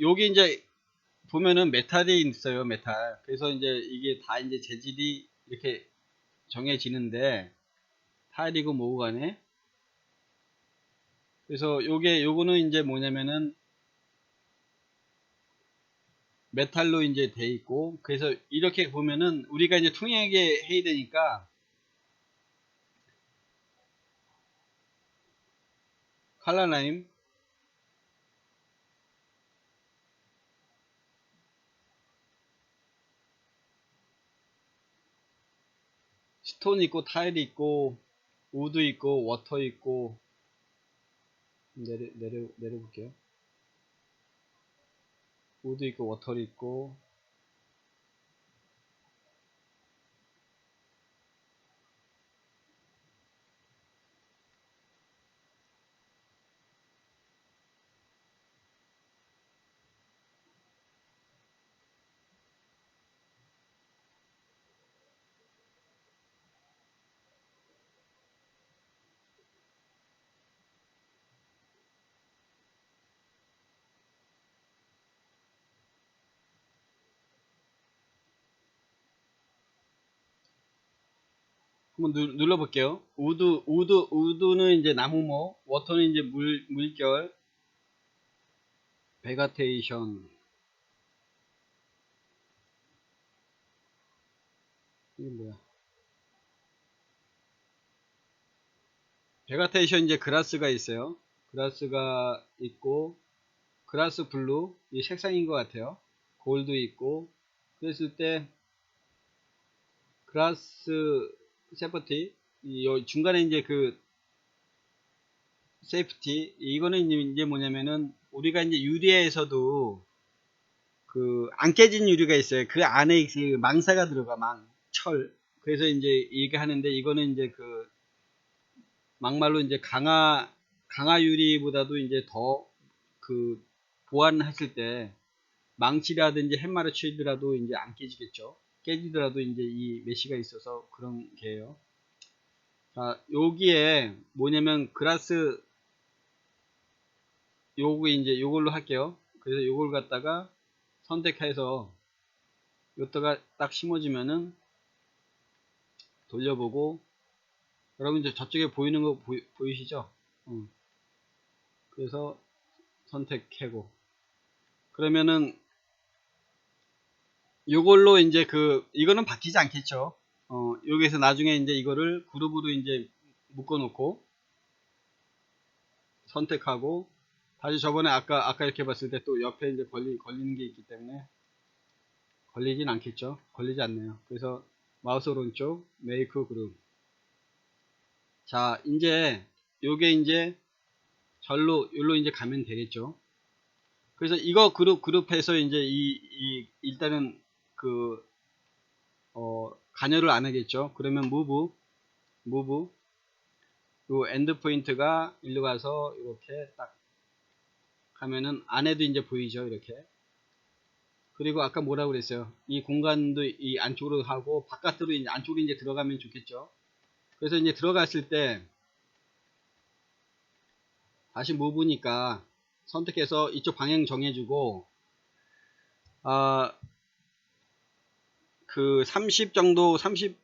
요게 이제 보면은 메탈이 있어요, 메탈. 그래서 이제 이게 다 이제 재질이 이렇게 정해지는데, 타일이고 뭐고 간에. 그래서 요거는 이제 뭐냐면은, 메탈로 이제 돼 있고, 그래서 이렇게 보면은 우리가 이제 투명하게 해야 되니까 컬러 라인, 스톤 있고 타일 있고 우드 있고 워터 있고, 내려볼게요. 우드 있고 워터 있고, 한번 눌러볼게요. 우드는 이제 나무목, 워터는 이제 물결, 베가테이션. 이게 뭐야? 베가테이션 이제 그라스가 있어요. 그라스가 있고, 그라스 블루, 이 색상인 것 같아요. 골드 있고, 그랬을 때, 그라스 세퍼티, 중간에 이제 그 세이프티, 이거는 이제 뭐냐면은 우리가 이제 유리에서도 그 안 깨진 유리가 있어요. 그 안에 그 망사가 들어가, 철. 그래서 이제 이게 하는데, 이거는 이제 그 막말로 이제 강화 유리보다도 이제 더 그 보완했을 때 망치라든지 햇마루 치더라도 이제 안 깨지겠죠. 깨지더라도 이제 이 메쉬가 있어서 그런 게예요. 자, 여기에 뭐냐면 그라스, 요거 이제 요걸로 할게요. 그래서 요걸 갖다가 선택해서 여기다가 딱 심어주면은 돌려보고, 여러분 이제 저쪽에 보이는 거 보이시죠? 그래서 선택하고, 그러면은 요걸로 이제 이거는 바뀌지 않겠죠? 여기서 나중에 이제 이거를 그룹으로 이제 묶어 놓고 선택하고, 다시 저번에 아까 이렇게 봤을 때 또 옆에 이제 걸리는 게 있기 때문에 걸리진 않겠죠? 걸리지 않네요. 그래서 마우스 오른쪽 메이크 그룹. 자, 이제 요게 이제 여기로 이제 가면 되겠죠? 그래서 이거 그룹해서 이제 일단은 간여를 안 하겠죠? 그러면 move, 요 엔드 포인트가 일로 가서 이렇게 딱 하면은 안에도 이제 보이죠? 이렇게. 그리고 아까 뭐라고 그랬어요? 이 공간도 이 안쪽으로 하고 바깥으로 이제 안쪽으로 이제 들어가면 좋겠죠? 그래서 이제 들어갔을 때 다시 move니까 선택해서 이쪽 방향 정해주고, 그 30 정도, 30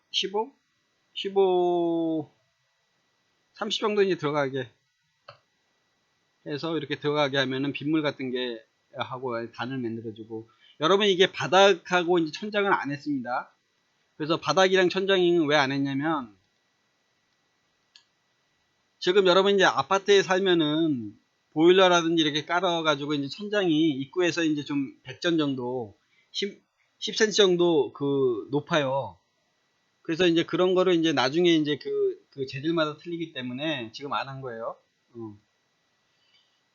정도 이제 들어가게 해서 이렇게 들어가게 하면은 빗물 같은 게 하고 단을 만들어주고. 여러분 이게 바닥하고 이제 천장은 안 했습니다. 그래서 바닥이랑 천장은 왜 안 했냐면, 지금 여러분 이제 아파트에 살면은 보일러라든지 이렇게 깔아가지고 이제 천장이 입구에서 이제 좀 100전 정도, 10cm 정도 높아요. 그래서 이제 그런 거를 이제 나중에 이제 그 재질마다 틀리기 때문에 지금 안 한 거예요.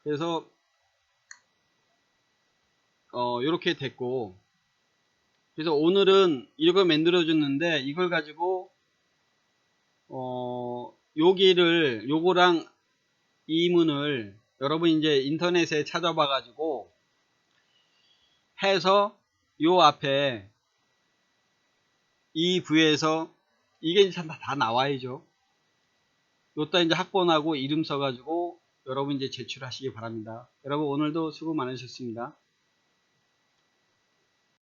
그래서 요렇게 됐고, 그래서 오늘은 이걸 만들어 줬는데, 이걸 가지고 요거랑 이 문을 여러분 이제 인터넷에 찾아봐 가지고 해서 요 앞에 이 부에서 이게 이제 다 나와야죠. 요따 이제 학번하고 이름 써가지고 여러분 이제 제출하시기 바랍니다. 여러분 오늘도 수고 많으셨습니다.